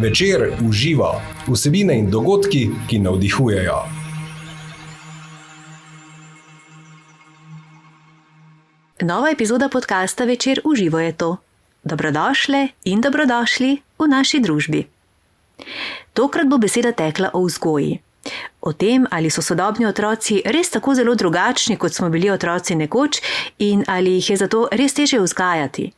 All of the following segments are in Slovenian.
Večer uživa, vsebine in dogodki, ki navdihujejo. Nova epizoda podcasta Večer uživa je to. Dobrodošle in dobrodošli v naši družbi. Tokrat bo beseda tekla o vzgoji. O tem, ali so sodobni otroci res tako zelo drugačni, kot smo bili otroci nekoč, in ali jih je zato res težje vzgajati.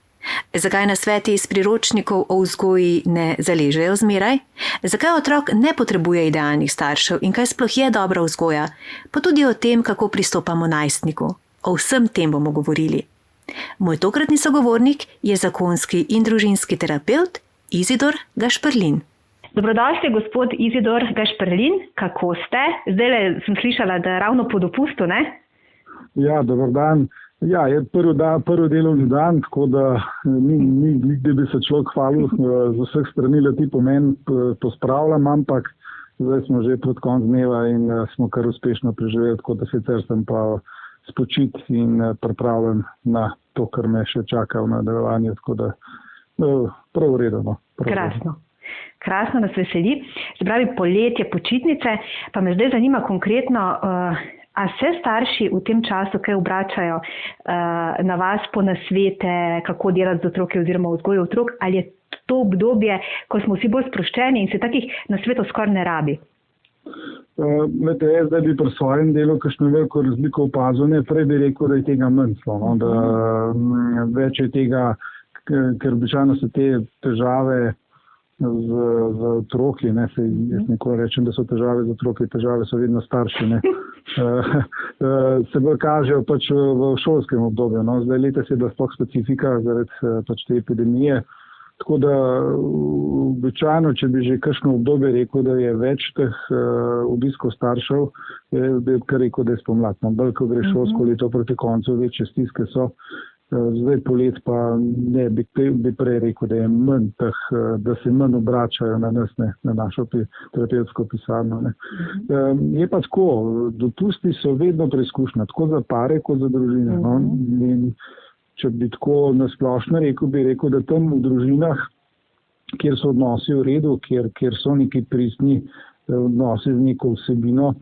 Zakaj nasveti iz priročnikov o vzgoji ne zaležejo zmeraj? Zakaj otrok ne potrebuje idealnih staršev in kaj sploh je dobra vzgoja? Pa tudi o tem, kako pristopamo najstniku. O vsem tem bomo govorili. Moj tokratni sogovornik je zakonski in družinski terapevt Izidor Gašperlin. Dobrodošli, gospod Izidor Gašperlin. Kako ste? Zdaj sem slišala, da je ravno po dopustu, ne? Ja, dober dan. Ja, je prvi delovni dan, tako da nikdy bi se človek hvalil z vseh strani leti pomen pospravljam, ampak zdaj smo že pred konc dneva in smo kar uspešno preživeli, tako da sicer sem pa spočit in pripravljen na to, kar me še čaka v nadaljevanju, tako da prav v redu. Krasno. Krasno nas veseli. Se pravi, poletje, počitnice, pa me zdaj zanima konkretno, a se starši v tem času kaj obračajo na vas po nasvete, kako delati z otroki oziroma vzgojo otrok, ali je to obdobje, ko smo vsi bolj sproščeni in se takih nasvetov skoraj ne rabi? Jaz zdaj bi pri svojem delu kakšno veliko razliko opazil, prej bi rekel, da je tega manj, da več je tega, ker običajno so te težave z otroki, jaz nikoli rečem, da so težave z otroki, težave so vedno starši, se bolj kažejo pač v šolskem obdobju. Zdaj letos je bila sploh specifika zaradi pač te epidemije, tako da običajno, če bi že kakšno obdobje rekel, da je več teh obiskov staršev, bi kar rekel, da je spomlad. Bolj, ko gre šolsko leto proti koncu, večje stiske so. Zdaj polet pa ne, bi prej rekel, da je manj teh, da se manj obračajo na nas, na našo terapevtsko pisarno. Je pa tako, dopusti so vedno preizkušnja, tako za pare, kot za družine. In če bi tako nasplošno rekel, bi rekel, da tam v družinah, kjer so odnosi v redu, kjer so neki pristni odnosi z neko vsebino,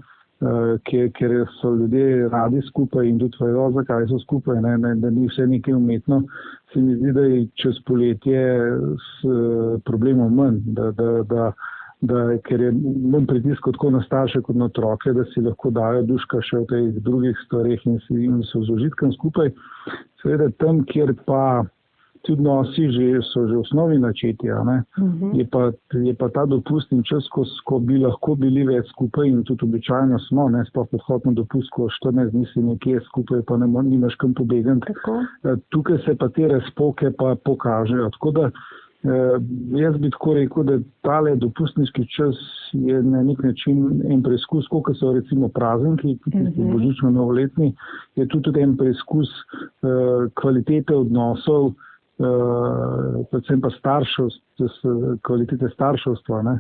ker so ljudje radi skupaj in tudi vedo, zakaj so skupaj, da ni vse nekaj umetno, se mi zdi, da je čez poletje s problemom manj, ker je manj pritisk tako na starše kot na otroke, da si lahko dajo duška še v teh drugih stvareh in so z užitkom skupaj. Seveda tam, kjer pa ti odnosi so že v osnovi načeti, je pa ta dopustni čas, ko bi lahko bili več skupaj in tudi običajno smo, sploh podhodno dopust, ko 14 dni si nekje skupaj, pa nimaš kam pobegati. Tukaj se pa te razpoke pa pokažejo. Tako da jaz bi tako rekel, da tale dopustniški čas je na nek način en preizkus, koliko so recimo prazniki, božično-novoletni, je tudi en preizkus kvalitete odnosov, predvsem pa kvalitete starševstva.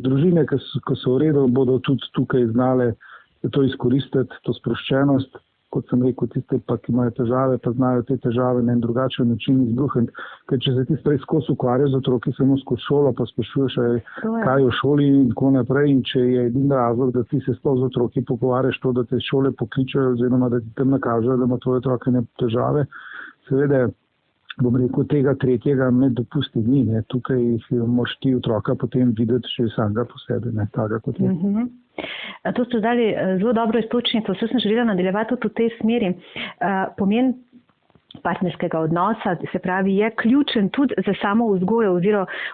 Družine, ko so v redu, bodo tudi tukaj znale to izkoristiti, to sproščenost, kot sem rekel, tiste pa, ki imajo težave, pa znajo te težave na en drugačen način izbruhniti. Ker če se ti prej skozi ukvarjaš z otroki, samo skozi šolo, pa sprašuješ, kaj je v šoli in tako naprej, in če je edini razlog, da ti se sploh z otroki pogovarjaš to, da te šole pokličajo oziroma da ti tam nakažejo, da ima tvoje otroke ne težave, seveda, bom rekel, tega tretjega med dopusti ni. Tukaj moraš ti otroka potem videti še samega po sebi, tako kot je. To ste dali zelo dobro iztočnico, vse sem želela nadaljevati tudi v tej smeri. Pomen partnerskega odnosa, se pravi, je ključen tudi za samo vzgojo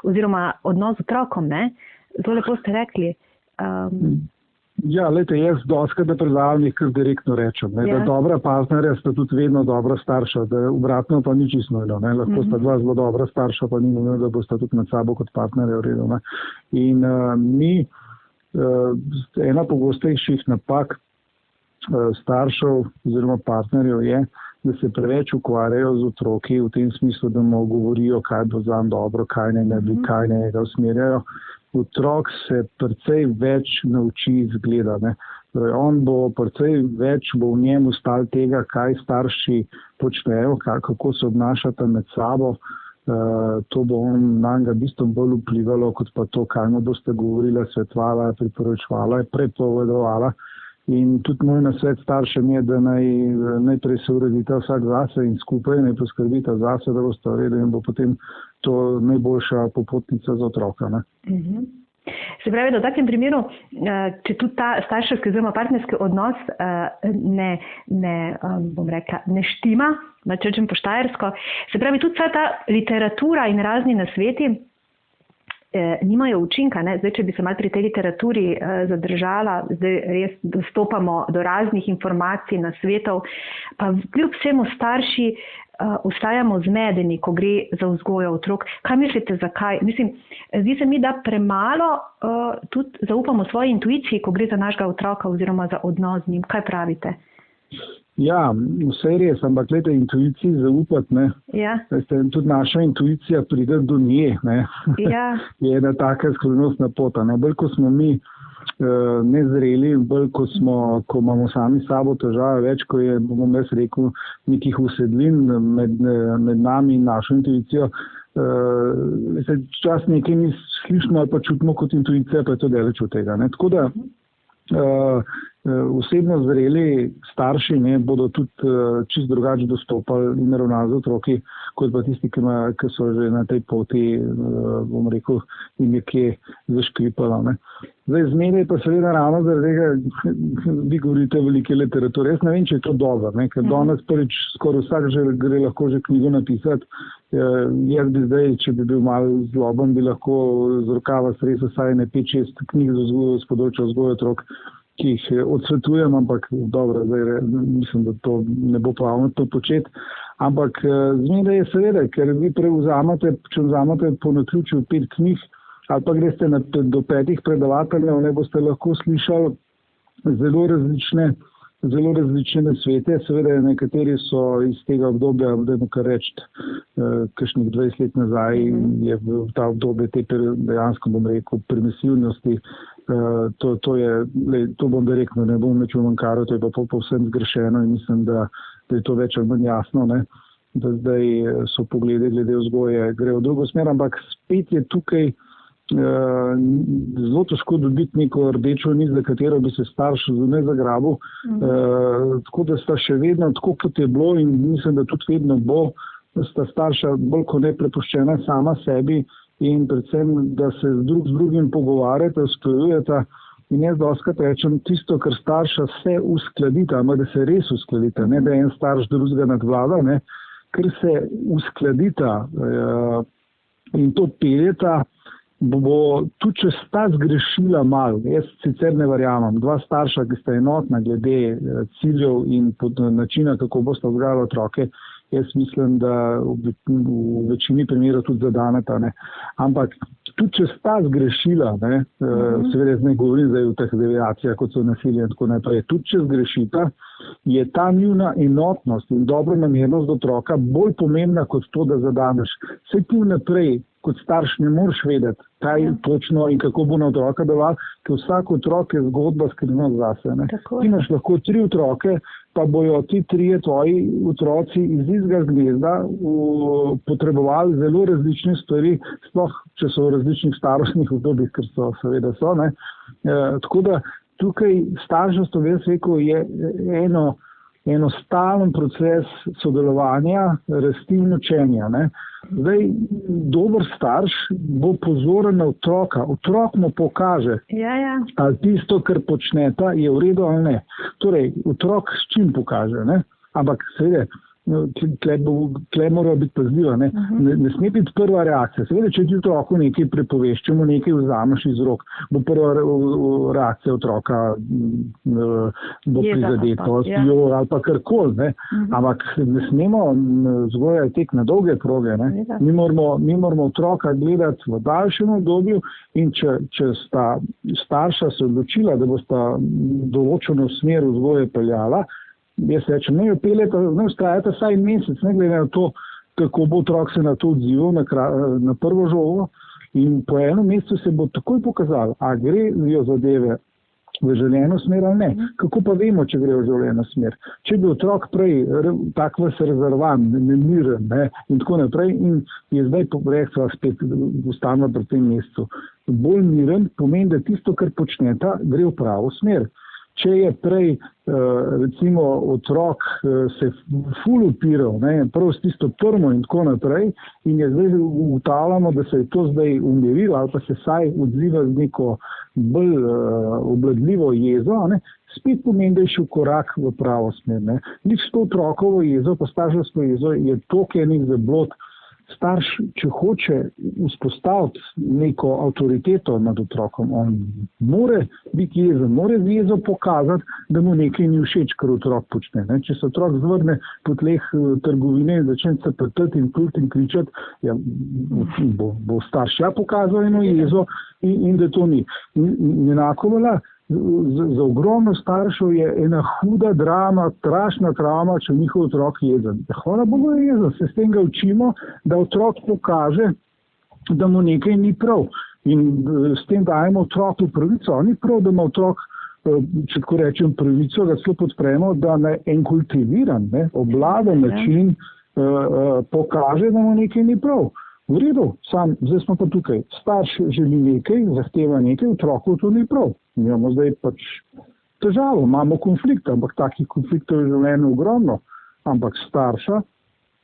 oziroma odnos z otrokom, ne? Zelo lepo ste rekli. Ja, jaz dostikrat da predavam jih kar direktno rečem, da dobra partnerja sta tudi vedno dobra starša, da obratno pa ni čisto nujno. Lahko sta dva zelo dobra starša, pa ni nujno, da bosta tudi med sabo kot partnerja v redu. In ena pogostejših napak staršev oziroma partnerjev je, da se preveč ukvarjajo z otroki v tem smislu, da mu govorijo, kaj bo zanj dobro, kaj ne bi, kaj ne ga usmerjajo. Otrok se precej več nauči izgleda. On bo precej več v njemu stal tega, kaj starši počnejo, kako se obnašata med sabo, to bo on na njega bistveno bolj vplivalo, kot pa to, kaj mu boste govorila, svetovala, priporočevala, prepovedovala. In tudi moj nasvet staršem je, da najprej se uredita vsak zase in skupaj naj poskrbita zase, da boste v redu in bo potem to najboljša popotnica za otroka. Ne? Se pravi, da v takem primeru, če tudi ta starševski oziroma partnerski odnos ne štima, načrčem po štajersko, se pravi, tudi vsa ta literatura in razni nasveti nimajo učinka. Ne? Zdaj, če bi se malo pri tej literaturi zadržala, zdaj res dostopamo do raznih informacij, nasvetov, pa kljub vsemu starši ostajamo zmedeni, ko gre za vzgojo otrok. Kaj mislite, zakaj? Mislim, zdi se mi, da premalo tudi zaupamo svoji intuiciji, ko gre za našega otroka oziroma za odnos z njim. Kaj pravite? Ja, vse je res, ampak gledajte, intuiciji zaupati, ne. Ja. Tudi naša intuicija pride do nje, ne. Ja. Je ena taka skrivnostna pota, ne. Bolj, ko smo mi nezreli, bolj, ko imamo sami sabo težave, več, ko je, bom jaz rekel, nekih usedlin med nami in našo intuicijo. Čas nekaj mi slišimo ali pa čutimo kot intuicija, pa je to daleč od tega, ne. Tako da osebno zreli starši bodo tudi čist drugače dostopali in ravnali z otroki, kot pa tisti, ki so že na tej poti, bom rekel, in nekje zaškripali. Ne. Zdaj, zmeraj pa seveda ravno zaradi tega, vi govorite velike literature. Jaz ne vem, če je to dobro, ne, ker danes prvič skoraj vsak gre lahko že knjigo napisati. Jaz bi zdaj, če bi bil malo zloben, bi lahko z rokava stresel vsaj 5-6 knjig z področja vzgoje otrok, ki jih odsvetujem, ampak dobro, zdaj mislim, da to ne bo pametno početi. Ampak zmeraj je seveda, ker vi če vzamete po naključju 5 knjig, ali pa greste do 5 predavateljev, ne boste lahko slišali zelo različne nasvete. Seveda nekateri so iz tega obdobja, da kar reči, kakšnih 20 let nazaj je v ta obdobje te dejansko, bom rekel, permisivnosti. To bom direktno, ne bom nič umanjkaro, to je pa povsem zgrešeno in mislim, da je to več ali manj jasno, ne? Da zdaj so poglede glede vzgoje gre v drugo smer, ampak spet je tukaj zelo težko dobiti neko rdečo nit, za katero bi se starš zunaj zagrabil. Tako da sta še vedno, tako kot je bilo in mislim, da tudi vedno bo, sta starša bolj kot ne prepuščena sama sebi in predvsem, da se drug z drugim pogovarjate, usklajujete. In jaz dostakrat rečem, tisto, kar starša se uskladita, ampak da se res uskladita, ne da en starš drugega nadvlada, ne, ker se uskladita in to peljeta, bo tudi če sta zgrešila malo. Jaz sicer ne verjamem. 2 starša, ki sta enotna glede ciljev in načina, kako boste vzgajali otroke, jaz mislim, da v večini primerov tudi zadaneta. Ne. Ampak tudi če sta zgrešila, ne, seveda ne govorim zdaj v teh deviacijah, kot so nasilje in tako naprej, tudi če zgrešita, je ta njuna enotnost in dobronamernost do otroka bolj pomembna kot to, da zadaneš. Vse ti vnaprej kot starš ne moreš vedeti, kaj točno in kako bo na otroka deloval, ker vsak otrok je zgodba skrivnost zase. Ti imaš lahko 3 otroke, pa bojo ti 3 tvoji otroci iz istega gnezda potrebovali zelo različne stvari, sploh če so v različnih starostnih obdobjih, ker so seveda so. Ne. Tako da tukaj starševstvo, jaz rekel, je eno stalen proces sodelovanja, rasti in učenja. Ne. Zdaj, dober starš bo pozoren na otroka. Otrok mu pokaže, ali tisto, kar počneta, je v redu ali ne. Torej, otrok s čim pokaže, ne? Ampak seveda, tle mora biti pazljiva, ne? Ne sme biti prva reakcija. Seveda, če ti otroku nekaj prepoveščemo, nekaj vzameš iz rok, bo prva reakcija otroka bo prizadetost, ali pa karkoli, ne? Ampak ne smemo vzgojati tek na dolge proge, ne? Mi moramo otroka gledati v daljšem obdobju in če sta starša se odločila, da bosta določeno smer vzgoje peljala, jaz rečem, ne jo peljete, ne vztrajate vsaj mesec, ne glede na to, kako bo otrok se na to odzival, na prvo žogo, in po enem mesecu se bo takoj pokazalo, a gre jo zadeve v željeno smer ali ne. Kako pa vemo, če gre v željeno smer? Če bi otrok prej tak vas rezervan, nemiren, ne, in tako naprej, in je zdaj rekla spet ustavno pri tem mesecu, bolj miren pomeni, da tisto, kar počneta, gre v pravo smer. Če je prej, recimo, otrok se ful upiral, prav s tisto trmo in tako naprej, in je zdaj ugotavljamo, da se je to zdaj umirilo ali pa se saj odziva z neko bolj obladljivo jezo, spet pomeni, da je šel korak v pravo smer. Nič to otrokovo jezo, pa starševsko jezo je toliko enih zablod. Starš, če hoče vzpostaviti neko avtoriteto nad otrokom, on more biti jezen, more z jezo pokazati, da mu nekaj ni všeč, kar otrok počne. Če se otrok zvrne po tleh trgovine in začne se pretati in plati in kričati, ja, bo starš pokazal eno jezo in da to ni. In enako velja. Za ogromno staršev je ena huda drama, strašna travma, če njihov otrok jezen. Hvala Bogu je jezen, se s tem ga učimo, da otrok pokaže, da mu nekaj ni prav. In s tem dajemo otroku pravico. Ni prav, da ima otrok, če tako rečem, pravico, da se podpremo, da na en kultiviran, obladen način pokaže, da mu nekaj ni prav. V redu, zdaj smo pa tukaj. Starš želi nekaj, zahteva nekaj, otroku to ni prav. Imamo zdaj pač težavo, imamo konflikt, ampak takih konfliktov je v življenju ogromno. Ampak starša,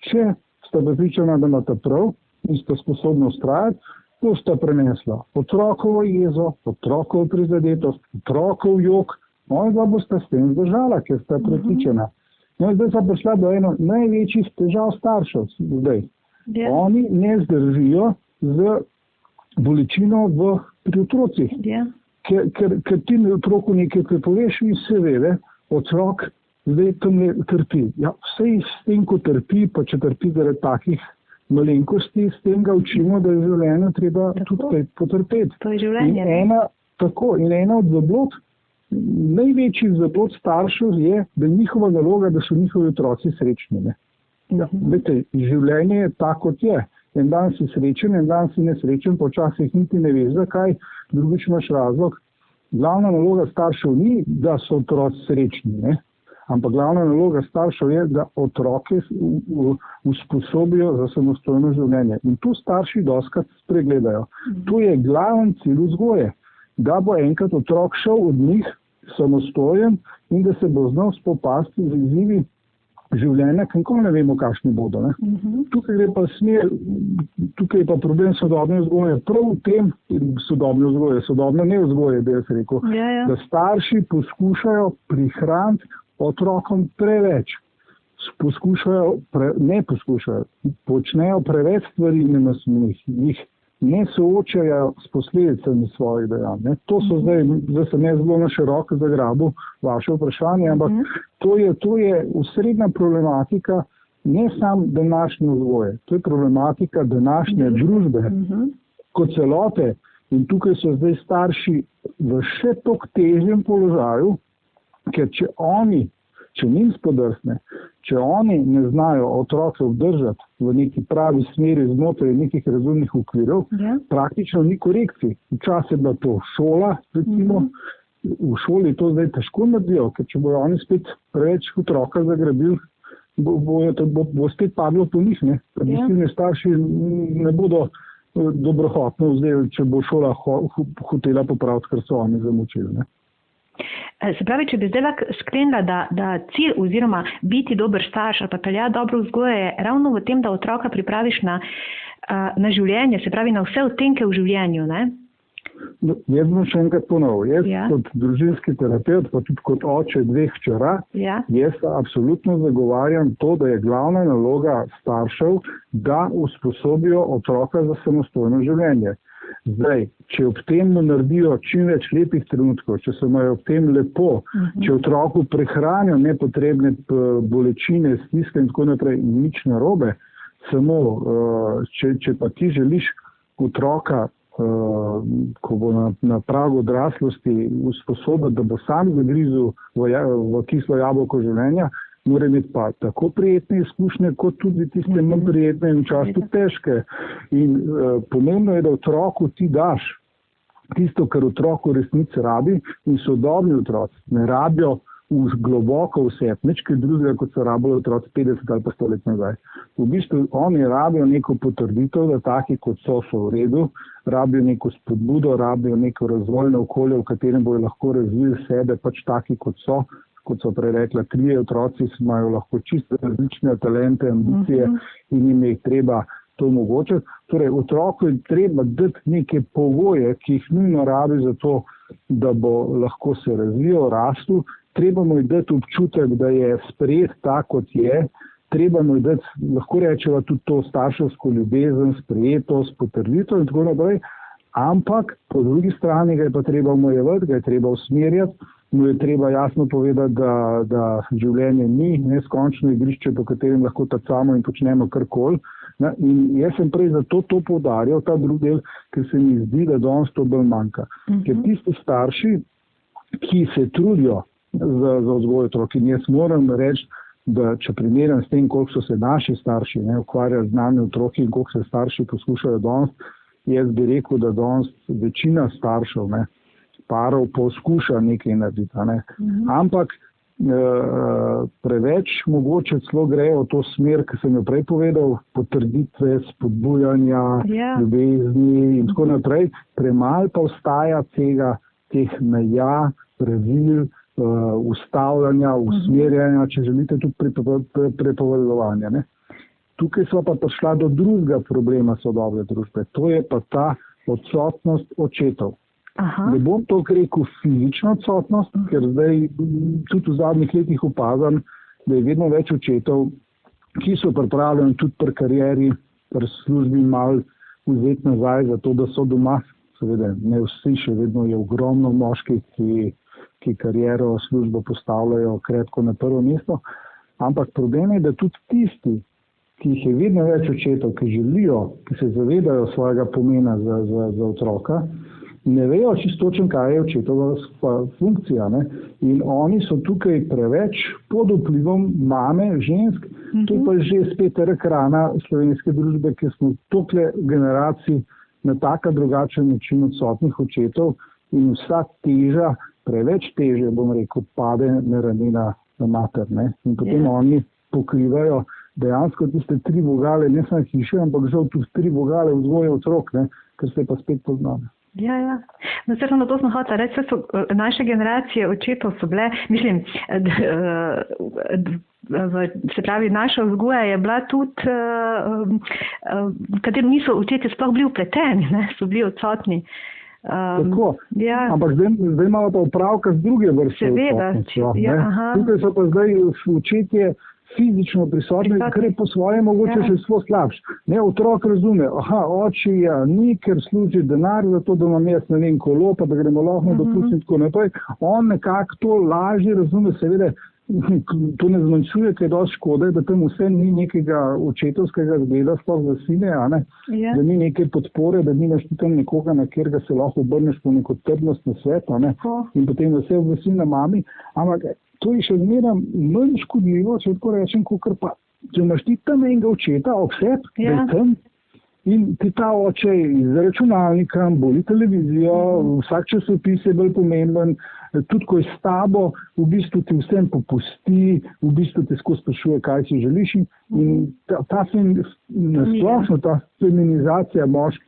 če sta prepričana, da imata prav in sta sposobna vztrajati, to sta prenesla otrokovo jezo, otrokovo prizadetost, otrokov jok, da bosta s tem zdržala, ker sta prepričana. Zdaj sta prišla do eno največjih težav staršev zdaj. Yeah. Oni ne zdržijo z bolečino pri otrocih. Yeah. Ker ti otroku nekaj prepoveš in se vede, otrok zdaj tam trpi. Ja, vse s tem, ko trpi, pa če trpi zaradi takih malenkosti, s tem ga učimo, da je življenje treba tudi potrpeti. To je življenje. In ena od zablod, največjih zablod staršev je, da je njihova naloga, da so njihovi otroci srečni. Ja, vete, življenje je tako, kot je. En dan si srečen, en dan si nesrečen, počasih niti ne veš, zakaj, drugič imaš razlog. Glavna naloga staršev ni, da so otroci srečni, ampak glavna naloga staršev je, da otroke usposobijo za samostojno življenje. In tu starši dostikrat spregledajo. To je glaven cilj vzgoje, da bo enkrat otrok šel od njih samostojen in da se bo znal spopasti z izzivi življenja, kako ne vemo, kakšni bodo. Tukaj je pa problem sodobne vzgoje. Prav v tem sodobne nevzgoje, bi jaz rekel, da starši poskušajo prihraniti otrokom preveč. Počnejo preveč stvari jih ne soočajo s posledicami svojih dejanj. To so zdaj sem jaz zelo na široko zagrabil vaše vprašanje, ampak to je osrednja problematika ne samo današnje vzgoje, to je problematika današnje družbe kot celote. In tukaj so zdaj starši v še toliko težjem položaju, ker če njim spodrsne, če oni ne znajo otroke obdržati v neki pravi smeri znotraj nekih razumnih okvirov, praktično ni korekcij. Včasih je bila to šola, recimo, v šoli to zdaj težko naredijo, ker če bojo oni spet preveč otroka zagrabili, bo spet padlo po njih. Tradicionalni starši ne bodo dobrohotno vzeli, če bo šola hotela popraviti, kar so oni zamučili. Se pravi, če bi zdaj lahko sklenila, da cilj oziroma biti dober starš ali pa peljati dobro vzgojo je ravno v tem, da otroka pripraviš na življenje, se pravi na vse odtenke v življenju, ne? Jaz bom še enkrat ponovil. Jaz kot družinski terapeut, pa tudi kot oče dveh hčera, jaz absolutno zagovarjam to, da je glavna naloga staršev, da usposobijo otroka za samostojno življenje. Zdaj, če ob tem naredijo čim več lepih trenutkov, če se imajo ob tem lepo, če otroku prehranijo nepotrebne bolečine, stiske in tako naprej, nič narobe, samo če pa ti želiš otroka, ko bo na pragu odraslosti usposobiti, da bo sam zagrizel v kislo jabolko življenja, mora imeti pa tako prijetne izkušnje, kot tudi tiste manj prijetne in včasih težke. In pomembno je, da otroku ti daš tisto, kar otrok v resnici rabi, in sodobni otroci ne rabijo globoko vse, nič kaj drugega, kot so rabili otroci 50 ali pa 100 let nazaj. V bistvu oni rabijo neko potrditev, da taki, kot so v redu, rabijo neko spodbudo, rabijo neko razvojno okolje, v katerem bojo lahko razvili sebe, pač taki, kot so prej rekla, 3 otroci imajo lahko čisto različne talente, ambicije in jim je treba to omogočiti. Torej, otroku je treba dati neke pogoje, ki jih nujno rabi za to, da bo lahko se razvijal, rastel. Treba mu je dati občutek, da je sprejet tak, kot je. Treba mu je dati, lahko rečeva, tudi to starševsko ljubezen, sprejetost, potrditev in tako naprej. Ampak po drugi strani ga je pa treba omejevati, ga je treba usmerjati, mu je treba jasno povedati, da življenje ni neskončno igrišče, po katerem lahko tacamo in počnemo karkoli. In jaz sem prej zato to poudarjal, ta drugi del, ker se mi zdi, da danes to bolj manjka. Ker tisti starši, ki se trudijo za vzgoj otrok, in jaz moram reči, da če primerjam s tem, koliko so se naši starši ukvarjali z nami otroki in koliko se starši poskušajo danes, jaz bi rekel, da danes večina staršev, parov poskuša nekaj narediti. Ampak preveč mogoče celo grejo v to smer, ki sem jo prej povedal, potrditve, spodbujanja, ljubezni in tako naprej. Premalo pa ostaja teh meja, pravil, ustavljanja, usmerjanja, če želite tudi prepovedovanja. Tukaj smo pa prišla do drugega problema sodobne družbe. To je pa ta odsotnost očetov. Ne bom toliko rekel fizično odsotnost, ker zdaj tudi v zadnjih letih opazam, da je vedno več očetov, ki so pripravljeni tudi pri karieri, pri službi malo vzeti nazaj, zato da so doma. Seveda, ne vsi, še vedno je ogromno moških, ki kariero, službo postavljajo krepko na prvo mesto. Ampak problem je, da tudi tisti, ki jih je vedno več očetov, ki želijo, ki se zavedajo svojega pomena za otroka, ne vejo čisto točno, kaj je očetova funkcija. In oni so tukaj preveč pod vplivom mame, žensk, to pa je že spet rak rana slovenske družbe, ki smo toliko generacij na taka drugačen način odsotnih očetov in vsa teža, preveč teže, bom rekel, pade na ramena mater. In potem oni pokrivajo dejansko tiste 3 vogale, ne samo hiše, ampak žal tudi 3 vogale vzgoje otrok, ker se pa spet poznamo. Ja. No, seveda to smo hotela reči, naše generacije očetov so bile, mislim, se pravi, naša vzgoja je bila tudi, v katero niso očetje sploh bili vpleteni, so bili odsotni. Tako, ampak zdaj imamo pa opravka z druge vrste odsotnosti. Tukaj so pa zdaj očetje fizično prisotni, kar je po svoje mogoče še svoj slabš. Otrok razume, oči ni, ker služi denar za to, da imam jaz ne vem kolo, pa da gremo lahko dopust in tako naprej. On nekako to lažje razume, seveda to ne zmanjšuje, ker je dosti škode, da tam vse ni nekega očetovskega zgleda, sploh za sine, da ni neke podpore, da nimaš tam nekoga, na kjer ga se lahko obrneš po neko trdnost na svet, in potem vse vsi na mami, ampak to je še zmeraj manj škodljivo, če tako rečem, kakor pa, če imaš ti tam enega očeta, obseb, da je tam, in ti ta oče z računalnikom, boli televizijo, vsak časopis je bolj pomemben, tudi ko je s tabo, v bistvu ti vsem popusti, v bistvu te skozi sprašuje, kaj si želiš, in ta nasplošno, ta feminizacija moških,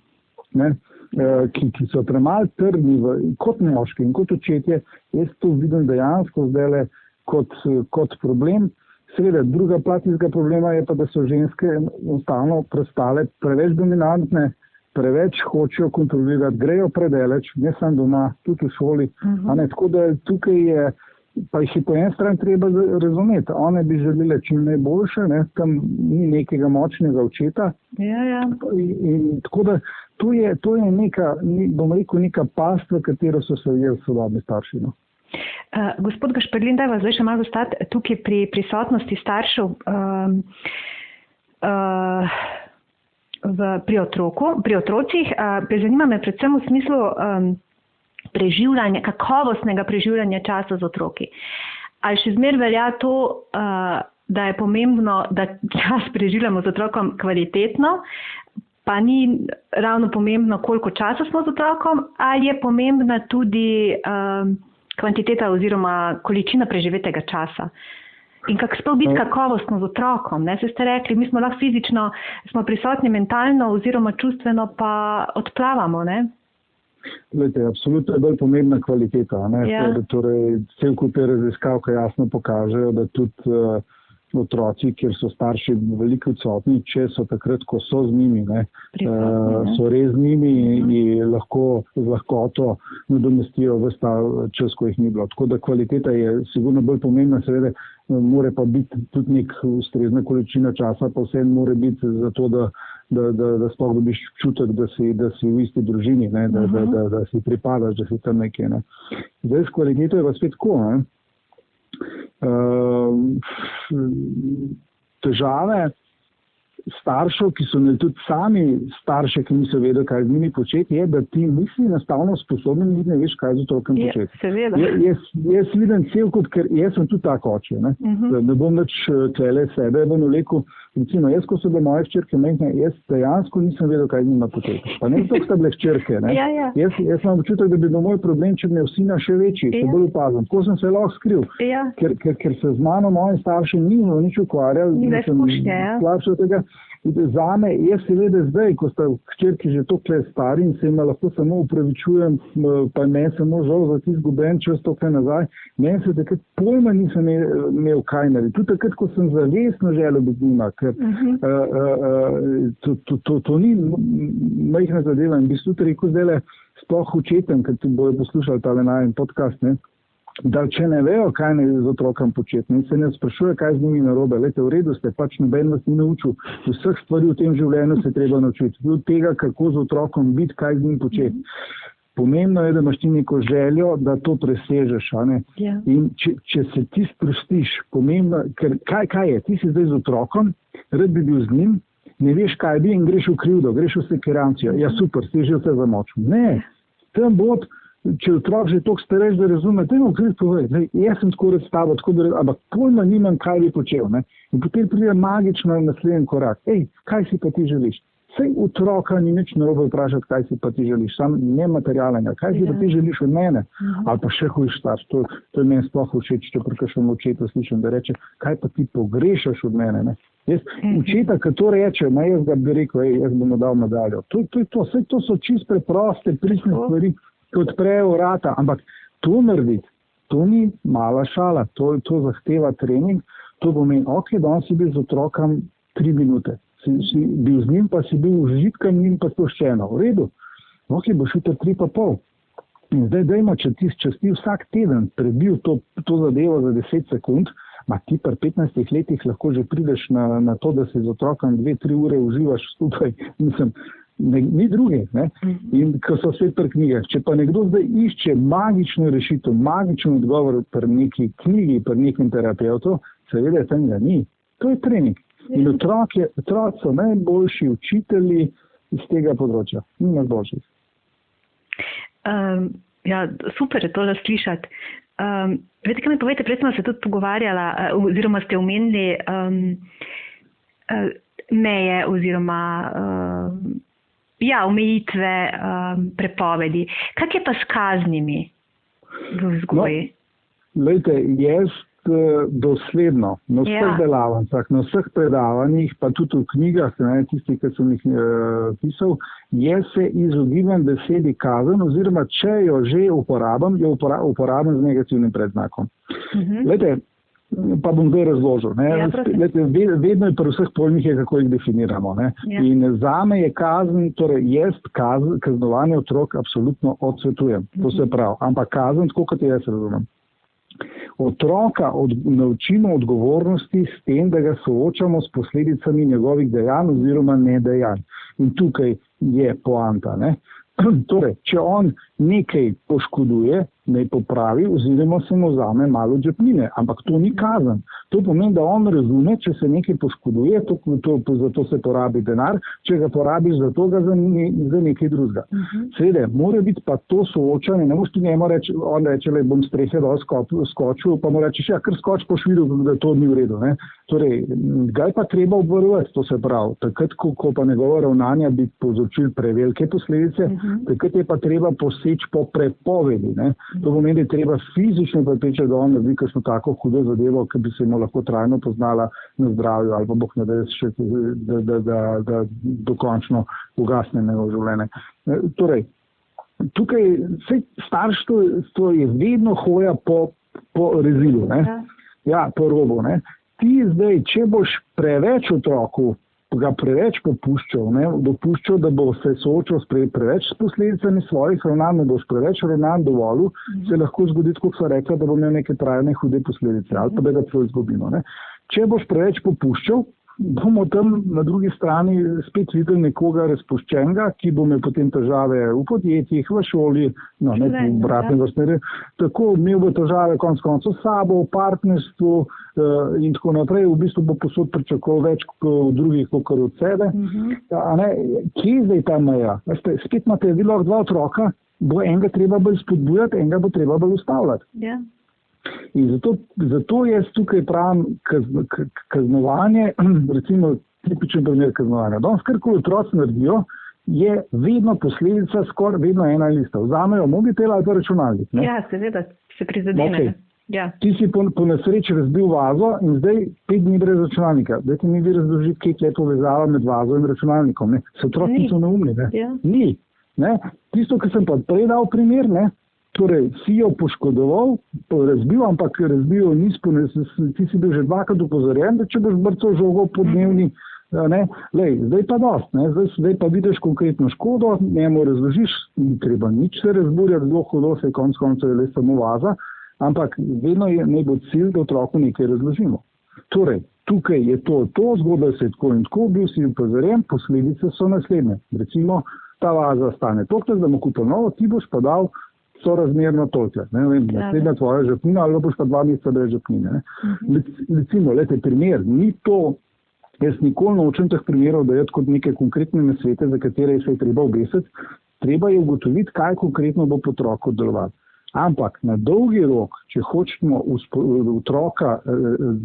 ki so premalo trdni kot moški in kot očetje, jaz to vidim dejansko zdajle kot problem. Seveda, druga plat tistega problema je pa, da so ženske enostavno prestale preveč dominantne, preveč hočejo kontrolirati, grejo predaleč, ne samo doma, tudi v šoli. Tako da tukaj je, pa jih je po eni strani treba razumeti. One bi želele čim najboljše, tam ni nekega močnega očeta. In tako da to je neka, bom rekel, neka past, v katero so se ujeli sodobni starši. Gospod Gašperlin, daj vas zdaj še malo ostati tukaj pri prisotnosti staršev pri otrocih. Zanima me predvsem v smislu preživljanja, kakovostnega preživljanja časa z otroki. Ali še zmeraj velja to, da je pomembno, da čas preživljamo z otrokom kvalitetno, pa ni ravno pomembno, koliko časa smo z otrokom, ali je pomembna tudi kvantiteta oziroma količina preživetega časa. In kako sploh biti kakovostno z otrokom. Ne? Se ste rekli, mi smo lahko fizično, smo prisotni mentalno oziroma čustveno, pa odplavamo. Ne? Glede, absolutno je bolj pomembna kvaliteta. Ne? Ja. Torej, cel kup raziskav, ki jasno pokažejo, da tudi otroci, kjer so starši veliko odsotni, če so takrat, ko so z njimi, so res z njimi in lahko z lahkoto nadomestijo ves ta čas, ko jih ni bilo. Tako da kvaliteta je sigurno bolj pomembna, seveda mora pa biti tudi nek ustrezna količina časa, pa vse mora biti za to, da sploh dobiš občutek, da si v isti družini, ne? Da si pripadaš, da si tam nekje. Ne? Zdaj s kvaliteto je pa spet tako, ne? Težave staršev, ki so imeli tudi sami starše, ki niso vedeli, kaj z njimi početi, je, da ti nisi enostavno sposoben in ne veš, kaj z otrokom početi. Seveda. Jaz vidim cel kot, ker jaz sem tudi tako oče. Ne bom več tlele sebe v noleku. Recimo, jaz, ko so bile moje hčerke majhne, jaz dejansko nisem vedel, kaj z njima početi. Pa ne zato, sta bile hčerke. Ne? Ja. Jaz imam občutek, da bi bil moj problem, če bi imel sina še večji, še bolj opazan. Tako sem se lahko skril, ker se z mano moji starši nič ukvarjali. Slabše od tega. Zame, jaz seveda zdaj, ko sta hčerki že toliko stari in se jim lahko samo upravičujem, pa meni samo žal za ti izgubljen čas toliko nazaj, meni se takrat pojma nisem imel kaj narediti. Tudi takrat, ko sem zavestno želel biti z njima, ker to ni majhna zadeva. In bi se tudi rekel zdaj sploh očetem, ker ti bojo poslušali tale najen podcast, ne? Da če ne vejo, kaj ne z otrokom početi, in se ne sprašuje, kaj z njimi narobe. Lejte, v redu ste, pač noben vas ni naučil. Vseh stvari v tem življenju se treba naučiti. Od tega, kako z otrokom biti, kaj z njim početi. Pomembno je, da imaš ti neko željo, da to presežeš. In če se ti sprostiš, pomembno, ker kaj je? Ti si zdaj z otrokom, rad bi bil z njim, ne veš, kaj bi in greš v krivdo, greš v sekerancijo. Ja, super, si že vse zamočil. Ne, tam bod, če otrok že toliko stareš, da razume, da imam kriv povej, jaz sem tako redstavo, ampak pojma nimam, kaj bi počel. Ne? In potem pride magično naslednji korak. Kaj si pa ti želiš? Sej otroka ni nič narobe vprašati, kaj si pa ti želiš, sam nematerialnega. Kaj si pa ti želiš od mene? Ali pa še hujš starš, to je meni sploh všeč, če prekašem očeta slišim, da reče, kaj pa ti pogrešaš od mene? Ne? Jaz, očeta, ki to reče, jaz ga bi rekel, jaz bom dal medaljo. To so čist preproste, pristne stvari, ki odprejo vrata, ampak to narediti, to ni mala šala, to zahteva trening, to pomeni, danes si bil z otrokom 3 minute, si bil z njim, pa si bil užitkan njim pa sproščeno, v redu, boš jutri 3,5. In zdaj dajmo, če ti vsak teden prebil to zadevo za 10 sekund, ti pri 15 letih lahko že prideš na to, da si z otrokom 2-3 ure uživaš skupaj, ni druge, ne? In ko so svet pri knjigah. Če pa nekdo zdaj išče magično rešitev, magičen odgovor pri neki knjigi, pri nekem terapeutu, seveda tam ga ni. To je trening. In otroci so najboljši učitelji iz tega področja. Ni najboljših. Super je tole slišati. Veste, kaj mi povete, prej smo se tudi pogovarjala, oziroma ste omenili meje oziroma omejitve, prepovedi. Kak je pa s kaznimi v vzgoji? Lejte, jaz dosledno na vseh delavnicah, na vseh predavanjih, pa tudi v knjigah, tistih, ki sem jih pisal, jaz se izogibam besedi kazen, oziroma če jo že uporabim, jo uporabim z negativnim predznakom. Lejte, pa bom zdaj razložil. Vedno je pri vseh pojmih, kako jih definiramo. In zame je kazen, torej jaz kaznovanje otrok absolutno odsvetujem. To se pravi. Ampak kazen, tako kot jaz razumem. Otroka naučimo odgovornosti s tem, da ga soočamo s posledicami njegovih dejanj oziroma nedejanj. In tukaj je poanta. Torej, če on nekaj poškoduje, naj popravi oziroma se mu vzame malo žepnine. Ampak to ni kazen. To pomeni, da on razume, če se nekaj poškoduje, zato se porabi denar, če ga porabiš za to, ga za nekaj drugega. Seveda, mora biti pa to soočanje, ne moš ti njemu reči, on reče, le bom strehe dol skočil, pa mu rečeš, ja, kar skoč boš videl, da to ni v redu. Ne? Torej, ga je pa treba obvarovati, to se pravi. Takrat, ko pa njegova ravnanja bi povzročili prevelike posledice, takrat je pa treba poseči po prepovedi. Ne? To pomeni, da je treba fizično prepričati, da on naredi kakšno tako hudo zadevo, ki bi se mu lahko trajno poznala na zdravju ali pa Bog ne da še, da dokončno ugasne njegovo življenje. Torej, tukaj starštvo je vedno hoja po rezilu, ne? Ja, po robu. Ne? Ti zdaj, če boš preveč otroku ga preveč dopuščal, da bo se soočal preveč s posledicami svojih ravnanj, da boš preveč ravnanj dovolil, se lahko zgodi, kot so rekla, da bo imel neke trajne hude posledice ali pa da ga celo izgubimo. Če boš preveč popuščal, bomo tam na drugi strani spet videli nekoga razpuščenega, ki bo imel potem težave v podjetjih, v šoli, v obratnem vrstnem. Tako imel bo težave konec koncev s sabo, v partnerstvu in tako naprej. V bistvu bo posod pričakoval več od drugih, kot od sebe. Kje je zdaj ta meja? Spet imate vi lahko dva otroka, bo enega treba bolj spodbujati, enega bo treba bolj ustavljati. Ja. In zato jaz tukaj pravim kaznovanje, recimo tipičen primer kaznovanja. Danes karkoli otroci naredijo, je vedno posledica skoraj vedno ena lista. Vzamejo mobitel ali pa računalnik. Ne? Ja, seveda se prizadene. Okay. Ja. Ti si po nesreči razbil vazo in zdaj 5 dni brez računalnika. Dajte mi vi razložiti, kje je povezava med vazo in računalnikom. Ne? Se otroci niso neumni. Ne? Ja. Ni. Ne? Tisto, kar sem pa prej dal primer, ne? Torej, si jo poškodoval, razbil, ampak razbil ti si bil že dvakrat upozorjen, da če boš brcal žogo po dnevni, zdaj pa dost, zdaj pa vidiš konkretno škodo, njemu razložiš, ni treba nič se razburjati, zelo hudo se je konec koncev le samo vaza, ampak vedno je naj bo cilj, da otroku nekaj razložimo. Torej, tukaj je to, zgodba se je tako in tako, bil si upozorjen, posledice so naslednje. Recimo, ta vaza stane toliko, da mu kupil novo, ti boš pa dal sorazmerno toliko. Naslednja tvoja žepnina, ali boš pa 2 meseca brez žepnine. Recimo, primer, ni to, jaz nikoli nočem teh primerov dajati kot neke konkretne nasvete, za katere se je treba obesiti. Treba je ugotoviti, kaj konkretno bo po otroku delovati. Ampak na dolgi rok, če hočemo otroka,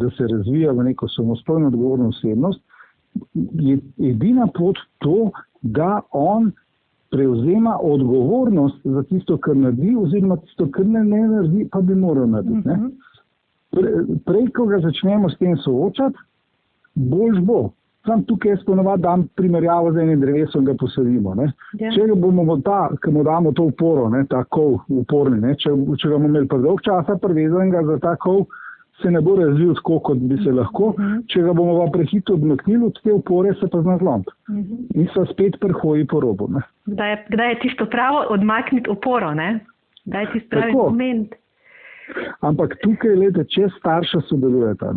da se razvija v neko samostojno odgovorno osebnost, je edina pot to, da on prevzema odgovornost za tisto, kar naredi, oziroma tisto, kar ne naredi, pa bi moral narediti. Prej, ko ga začnemo s tem soočati, boljš bo. Sam tukaj jaz ponovadi dam primerjavo z enim drevesom, ga posadimo. Ja. Če ga bomo ki mu damo to uporo, ta kol uporni, če ga bomo imeli predolg časa privezanega za ta kol, se ne bo razvil tako, kot bi se lahko. Če ga bomo pa prehitro odmaknili od te upore, se pa zna zlomiti. In so spet prehoji po robu. Kdaj je tisto pravo odmakniti oporo, ne? Kdaj je tisto pravi moment? Ampak tukaj, če starša sodelujeta,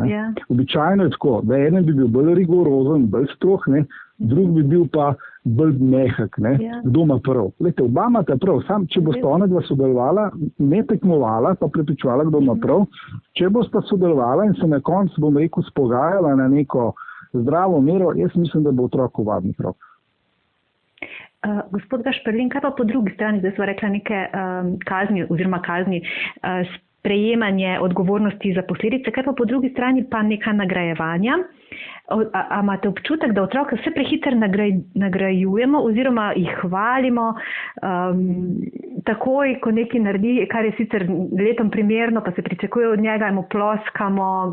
običajno je tako, da eden bi bil bolj rigorozen, bolj strog, drug bi bil pa bolj mehak, kdo ima prav. Oba imata prav, sam če bosta onadva sodelovala, ne tekmovala, pa prepričovala, kdo ima prav, če bosta sodelovala in se na koncu, bom rekel, spogajala na neko zdravo mero, jaz mislim, da bo otrok varni prav. Gospod Gašperlin, kaj pa po drugi strani, zdaj smo rekla neke kazni, sprejemanje odgovornosti za posledice, kaj pa po drugi strani pa neka nagrajevanja? A imate občutek, da otroke vse prehiter nagrajujemo oziroma jih hvalimo takoj, ko nekaj naredi, kar je sicer letom primerno, pa se pričakuje od njega, mu ploskamo,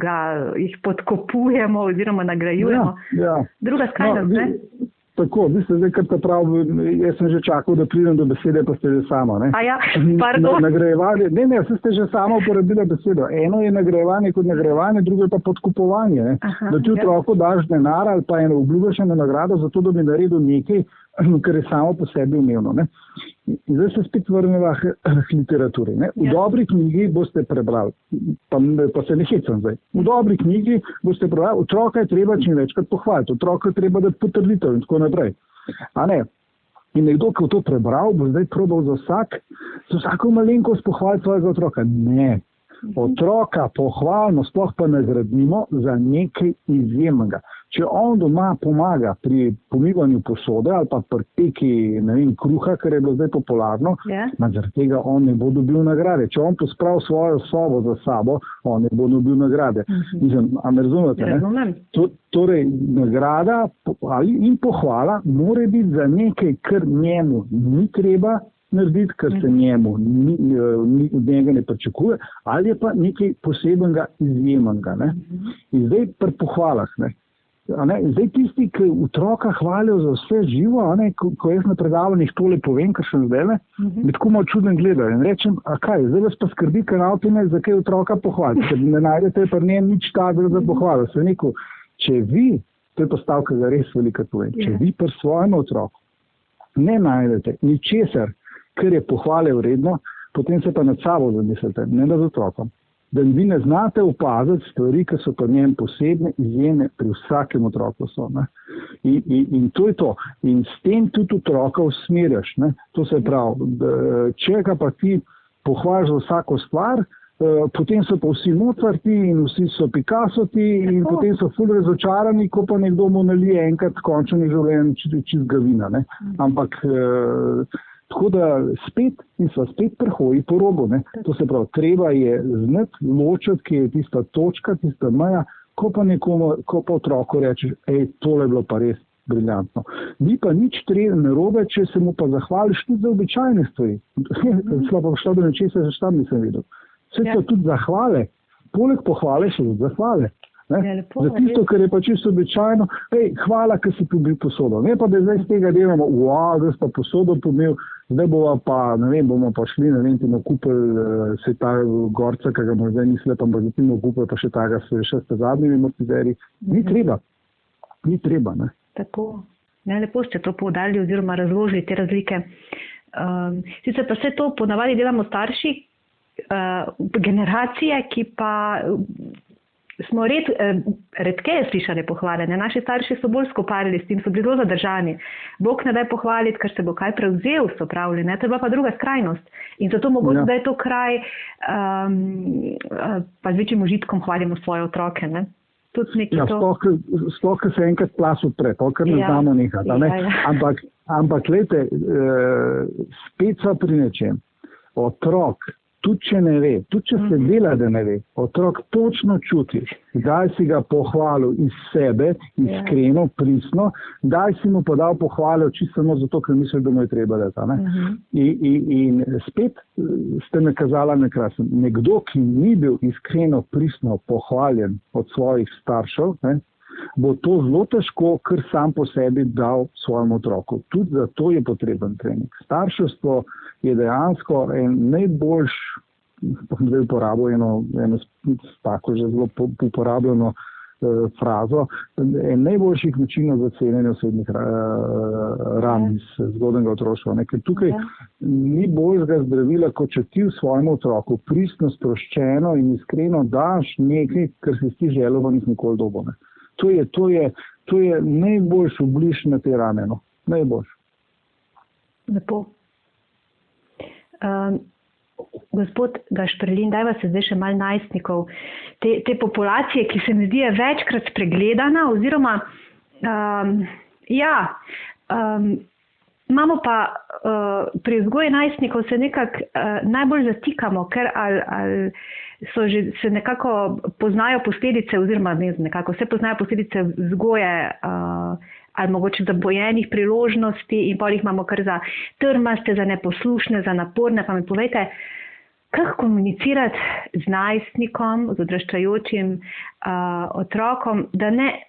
jih podkopujemo oziroma nagrajujemo? Ja. Druga skrajnost, ne? Tako, vi ste zdaj kar ta prav, jaz sem že čakal, da pridem do besede, pa ste že sama, ne? A ja, pardon. Nagrajevanje, vsi ste že sama uporabila besedo. Eno je nagrajevanje kot nagrajevanje, drugo je pa podkupovanje, ne? Da ti otroku daš denar ali pa eno obljubiš eno nagrado za to, da bi naredil nekaj, kar je samo po sebi umevno, ne? In zdaj se spet vrneva k literaturi, ne? V dobri knjigi boste prebrali, pa se ne hecam zdaj, v dobri knjigi boste prebrali, otroka je treba čim večkrat pohvaliti, otroka je treba dati potrditev in tako naprej. A ne? In nekdo, ki je to prebral, bo zdaj probal za vsako malenkost pohvaliti svojega otroka. Ne. Otroka pohvalno sploh pa nagradimo za nekaj izjemnega. Če on doma pomaga pri pomivanju posode ali pa pri peki, ne vem, kruha, kar je bilo zdaj popularno, zaradi tega on ne bo dobil nagrade. Če on pospravi svojo sobo za sabo, on ne bo dobil nagrade. Mislim, a me razumete? Razumem. Torej, nagrada in pohvala mora biti za nekaj, kar njemu ni treba narediti, kar se njemu od njega ne pričakuje, ali je pa nekaj posebnega, izjemnega. Ne? In zdaj pri pohvalah. Zdaj tisti, ki otroka hvalijo za vse živo, ko jaz na predavanjih tole povem, kar sem zdaj, me tako malo čuden gledajo. In rečem, a kaj, zdaj vas pa skrbi kanal Tine, za kaj otroka pohvaliti, ker ne najdete pri njem nič takega za pohvalo. Sem rekel, če vi, to je postavka za res velika povem, če vi pri svojem otroku ne najdete ničesar, kar je pohvale vredno, potem se pa nad sabo zamislite, ne nad otrokom. Da vi ne znate opaziti stvari, ki so pa njem posebne, izjemne, pri vsakem otroku so. In to je to. In s tem tudi otroka usmerjaš. To se pravi, če ga pa ti pohvališ za vsako stvar, potem so pa vsi Mozarti in vsi so Picassoti in potem so ful razočarani, ko pa nekdo mu nalije enkrat končno življenje čistega vina. Ampak tako da spet prehoji po robu. To se pravi, treba je znati ločiti, ki je tista točka, tista meja, ko pa otroku rečeš, tole je bilo pa res briljantno. Ni pa nič narobe, če se mu pa zahvališ tudi za običajne stvari. Šla pa šla do nečesa, že tam nisem videl. Vse so tudi zahvale. Poleg pohvale so tudi zahvale. Za tisto, kar je pa čisto običajno, hvala, ker si pobil posodo. Ne pa, da zdaj z tega delamo, zdaj sta posodo pomil, zdaj bomo pa šli, ti nakupili se ta gorca, ki ga zdaj nisle, pa zdaj ti nakupili pa še tega še s zadnjimi amortizerji. Ni treba. Tako. Lepo ste to poudarili oziroma razložili te razlike. Sicer pa vse to ponavadi delamo starši, generacije, ki pa smo redkeje slišali pohvale. Naši starši so bolj skoparili s tem, so bili zelo zadržani. Bog ne daj pohvaliti, ker se bo kaj prevzel, so pravili. To je bila pa druga skrajnost. In zato mogoče, da je to kraj, pa z večjim užitkom hvalimo svoje otroke. Sploh, ker se enkrat plas odpre, to, kar ne znamo nekaj. Ampak, glejte, spet so pri nečem. Otrok, tudi če ne ve, tudi če se dela, da ne ve, otrok točno čuti, daj si ga pohvalil iz sebe, iskreno, pristno, daj si mu podal pohvale čisto samo zato, ker misliš, da mu je treba dati. In spet ste nakazala nakrasen. Nekdo, ki ni bil iskreno, pristno pohvaljen od svojih staršev, bo to zelo težko, kar sam po sebi dal svojemu otroku. Tudi zato je potreben trening. Starševstvo je dejansko najboljš, zdaj uporabo eno tako že zelo uporabljeno frazo, najboljših načinov za celjenje osebnih ran iz zgodnjega otroštva. Ker tukaj ni boljšega zdravila, kot če ti v svojemu otroku pristno, sproščeno in iskreno daš nekaj, kar si ti želel, pa nisi nikoli dobil. To je najboljš obliž na te rane. Najboljš. Lepo. Gospod Gašperlin, dajva se zdaj še malo najstnikov. Te populacije, ki se mi zdi večkrat spregledana, oziroma imamo pa pri vzgoji najstnikov se nekako najbolj zatikamo, ker ali so že se nekako poznajo posledice, oziroma nekako se poznajo posledice vzgoje ali mogoče za bojenih priložnosti in pa jih imamo kar za trmaste, za neposlušne, za naporne. Pa mi povejte, kako komunicirati z najstnikom, z odraščajočim otrokom, da ne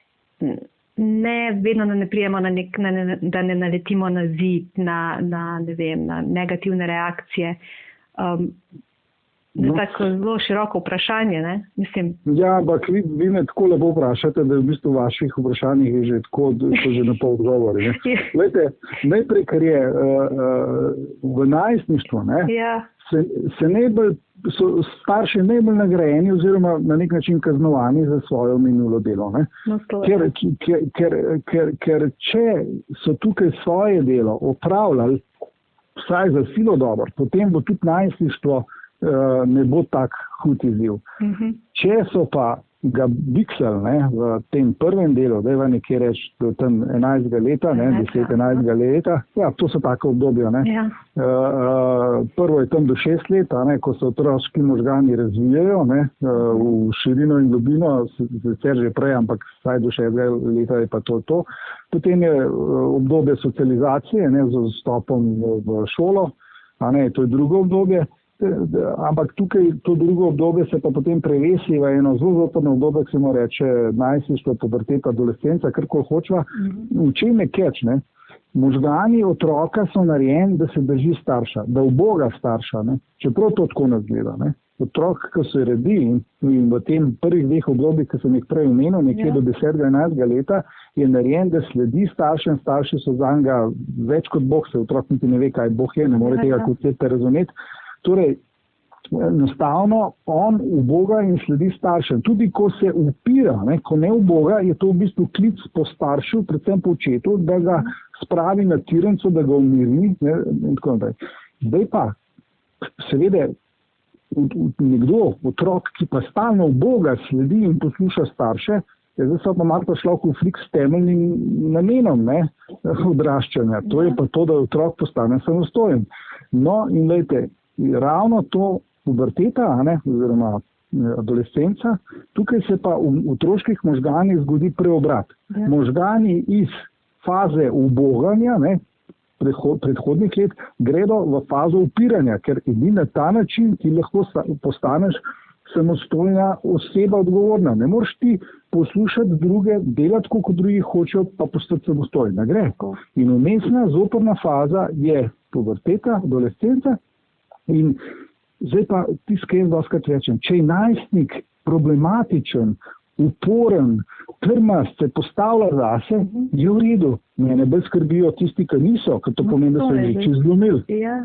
vedno ne prijemo da ne naletimo na zid, na negativne reakcije. Tako zelo široko vprašanje, ne? Mislim. Ja, ampak vi me tako lepo vprašate, da v bistvu vaših vprašanjih je že tako, so že na pol odgovori. Glejte, najprej, kar je v najstništvu, se najbolj so starši najbolj nagrajeni oziroma na nek način kaznovani za svojo minulo delo. Ne? No, Ker če so tukaj svoje delo opravljali vsaj za silo dobro, potem bo tudi najstništvo ne bo tak hud izziv. Če so pa ga biksali v tem prvem delu, da je nekje reči do tam 11. leta, 10-11. leta, ja, to so tako obdobja. Ja. Prvo je tam do 6 let, ko se otroški možgani razvijajo v širino in globino, sicer že prej, ampak vsaj do 6. leta je pa to. Potem je obdobje socializacije z vstopom v šolo, to je drugo obdobje. Ampak tukaj to drugo obdobje se pa potem prevesi v eno zelo zoprno obdobje, ki se mu reče najstništvo, puberteta, adolescenca, karkoli hočeva. V čem je catch, ne? Možgani otroka so narejeni, da se drži starša, da uboga starša, ne? Čeprav to tako ne zgleda. Ne? Otrok, ki se redi in v tem prvih 2 obdobjih, ki sem jih prej omenil, nekje do 10-11. leta, je narejen, da sledi staršem, starši so zanga več kot Bog, se otrok niti ne ve, kaj Bog je, ne more tega koncepta razumeti. Torej, enostavno on uboga in sledi staršem. Tudi ko se upira, ko ne uboga, je to v bistvu klic po staršu, predvsem po očetu, da ga spravi na tirenco, da ga umiri in tako naprej. Zdaj pa, seveda, nekdo, otrok, ki pa stalno uboga sledi in posluša starše, zdaj so pa malo prišla v konflikt s temeljnim namenom odraščanja. To je pa to, da otrok postane samostojen. No in glejte, ravno to puberteta, oziroma adolescenca, tukaj se pa v otroških možganih zgodi preobrat. Ja. Možgani iz faze uboganja, predhodnih let, gredo v fazo upiranja, ker edini na ta način ti lahko postaneš samostojna oseba odgovorna. Ne moreš ti poslušati druge, delati, kot drugi hočejo, pa postati samostojna. Gre. In vmesna zoprna faza je puberteta, adolescenca. In zdaj pa tiskaj jaz doskrat rečem, če je najstnik problematičen, uporen, trmast, se postavlja zase, je v redu. Mene bolj skrbijo tisti, ki niso, ker to pomeni, da so že čez zlomili. Ja.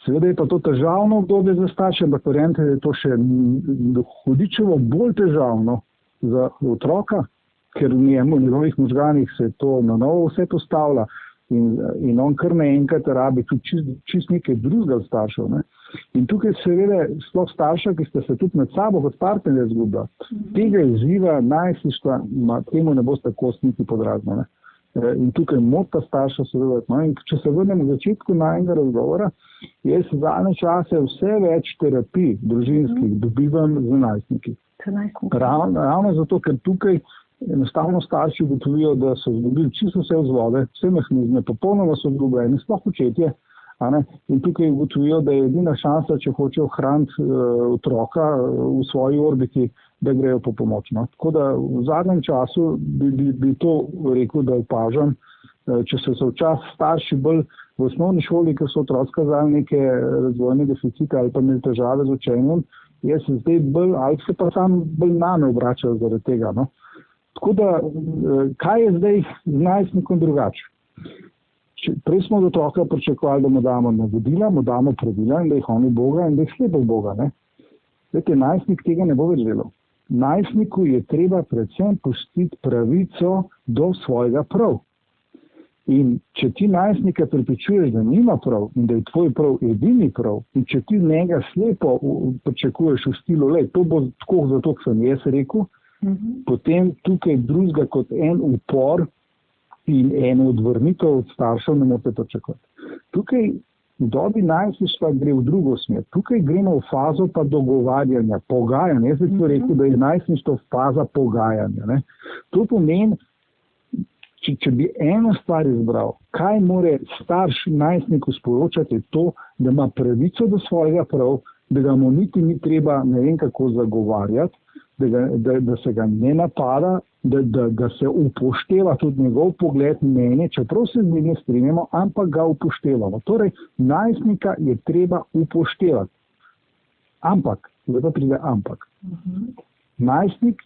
Seveda je pa to težavno obdobje za starše, ampak verjamete, da je to še hudičevo bolj težavno za otroka, ker v njegovih možganih se to na novo vse postavlja. In on kar naenkrat rabi tudi čist nekaj drugega od staršev. Ne? In tukaj seveda sploh starša, ki ste se tudi med sabo kot partnerje zgubila, tega izziva najstništva, temu ne boste kost niti podrazno. In tukaj mota starša seveda. No? In če se vrnem v začetku najnega razgovora, jaz zadnje čase vse več terapij družinskih dobivam z najstniki. Ravno zato, ker tukaj enostavno starši ugotovijo, da so izgubili čisto vse vzvode, vse mehanizme, popolnoma so izgubljeni, sploh očetje. In tukaj ugotovijo, da je edina šansa, če hočejo ohraniti otroka v svoji orbiti, da grejo po pomoč. No. Tako da v zadnjem času bi to rekel, da opažam, če so včasih starši bolj v osnovni šoli, ker so otroci kazali neke razvojne deficite ali pa imeli težave z učenjem, jaz se zdaj bolj, ali se pa sam bolj name obračajo zaradi tega. No. Tako da, kaj je zdaj z najstnikom drugače? Prej smo od otroka pričakovali, da mu damo navodila, mu damo pravila in da jih on uboga in da jih sledi uboga. Zdaj, najstnik tega ne bo več delal. Najstniku je treba predvsem pustiti pravico do svojega prav. In če ti najstnika prepričuješ, da nima prav in da je tvoj prav edini prav, in če ti njega slepo pričakuješ v stilu, to bo tako, zato sem jaz rekel, potem tukaj drugega kot en upor in eno odvrnitev od staršev ne morete pričakovati. Tukaj v dobi najstništva gre v drugo smer. Tukaj gremo v fazo pa dogovarjanja, pogajanja. Jaz bi rekel, da je najstništvo faza pogajanja. Ne? To pomeni, če bi eno stvar izbral, kaj more starš najstniku sporočati, je to, da ima pravico do svojega prav, da ga mu niti ni treba ne vem kako zagovarjati, da se ga ne napada, da se upošteva tudi njegov pogled, mnenje, čeprav se z njim ne strinjamo, ampak ga upoštevamo. Torej, najstnika je treba upoštevati. Ampak, zdaj pa pride ampak. Najstnik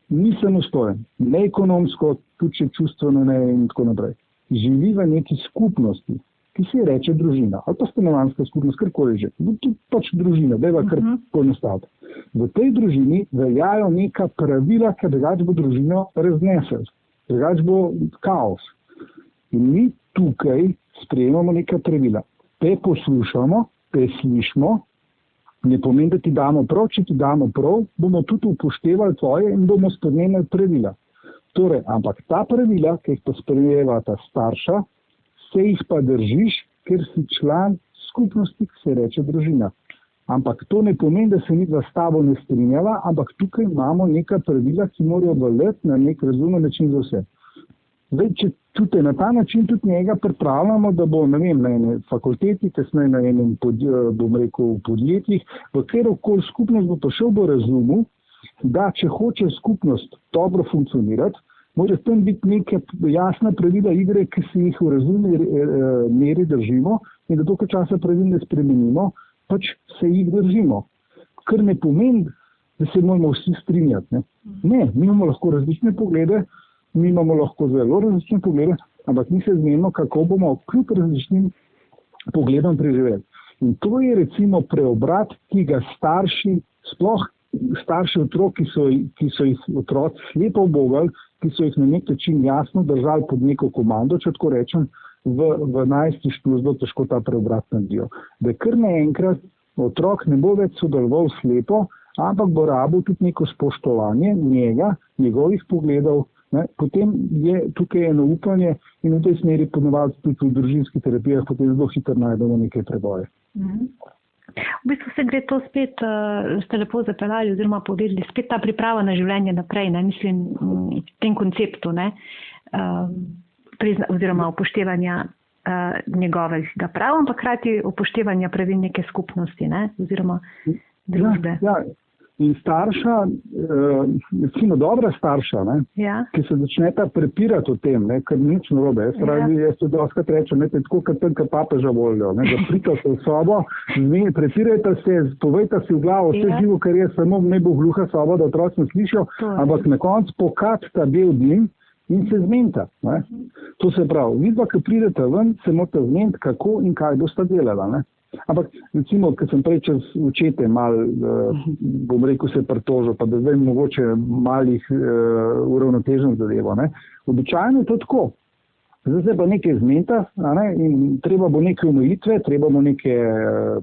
ni samostojen, ne ekonomsko, tudi čustveno ne in tako naprej. Živi v neki skupnosti. ki se ji reče družina ali pa stanovanjska skupnost, karkoli že. Tudi pač družina, dajva kar poenostaviti. V tej družini veljajo neka pravila, ker drugače bo družino raznesel, drugače bo kaos. In mi tukaj sprejemamo neka pravila. Te poslušamo, te slišimo, ne pomeni, da ti damo prav, če ti damo prav, bomo tudi upoštevali tvoje in bomo sprejemali pravila. Torej, ampak ta pravila, ki jih pa sprejema ta starša, se jih pa držiš, ker si član skupnosti, ki se reče družina. Ampak to ne pomeni, da se mi s tabo ne strinjava, ampak tukaj imamo neka pravila, ki morajo veljati na nek razumen način za vse. Zdaj, če tudi na ta način tudi njega pripravljamo, da bo, ne vem, na eni fakulteti, kasneje na enem, bom rekel, podjetjih, v kjerokoli skupnost bo prišel, bo razumel, da če hoče skupnost dobro funkcionirati, mora tam biti neke jasna pravila igre, ki se jih v razumni meri držimo in da toliko časa pravil ne spremenimo, pač se jih držimo. Kar ne pomeni, da se moramo vsi strinjati. Ne, mi imamo lahko različne poglede, mi imamo lahko zelo različne poglede, ampak mi se zmenimo, kako bomo kljub različnim pogledom preživeli. In to je recimo preobrat, ki ga starši, sploh starši otrok, ki so jih otroci slepo ubogali, ki so jih na nek način jasno držali pod neko komando, če tako rečem, v najstništvu zelo težko ta preobrat naredijo. Da kar naenkrat otrok ne bo več sodeloval slepo, ampak bo rabil tudi neko spoštovanje njega, njegovih pogledov. Potem je tukaj eno upanje in v tej smeri ponovadi tudi v družinskih terapijah potem zelo hitro najdemo nekaj preboje. V bistvu se gre to spet, ste lepo zapeljali oziroma povedali, spet ta priprava na življenje naprej, ne, mislim, v tem konceptu, ne, oziroma upoštevanja njegovega prava, ampak hkrati upoštevanja pravil neke skupnosti, ne, oziroma družbe. Ja. In starša, recimo dobra starša, ne, ki se začneta prepirati o tem, ne, kar nič narobe. Jaz to dostakrat rečem, tako kot tam, kar papeža volijo. Da pridite v sobo, prepirajte se, povejte si v glavo vse živo, kar je, samo ne bo gluha soba, da otroci ne slišijo, ampak na koncu pokažite bel dim in se zmenite. To se pravi, vidva, ko pridete ven, se morate zmeniti, kako in kaj boste delali. Ne. Ampak, recimo, ko sem prej čez očete malo, bom rekel, se pritožil, pa da zdaj mogoče malih uravnotežen zadevo. Običajno je to tako. Zdaj se pa nekaj zmeta, in treba bo neke omejitve, treba bo neke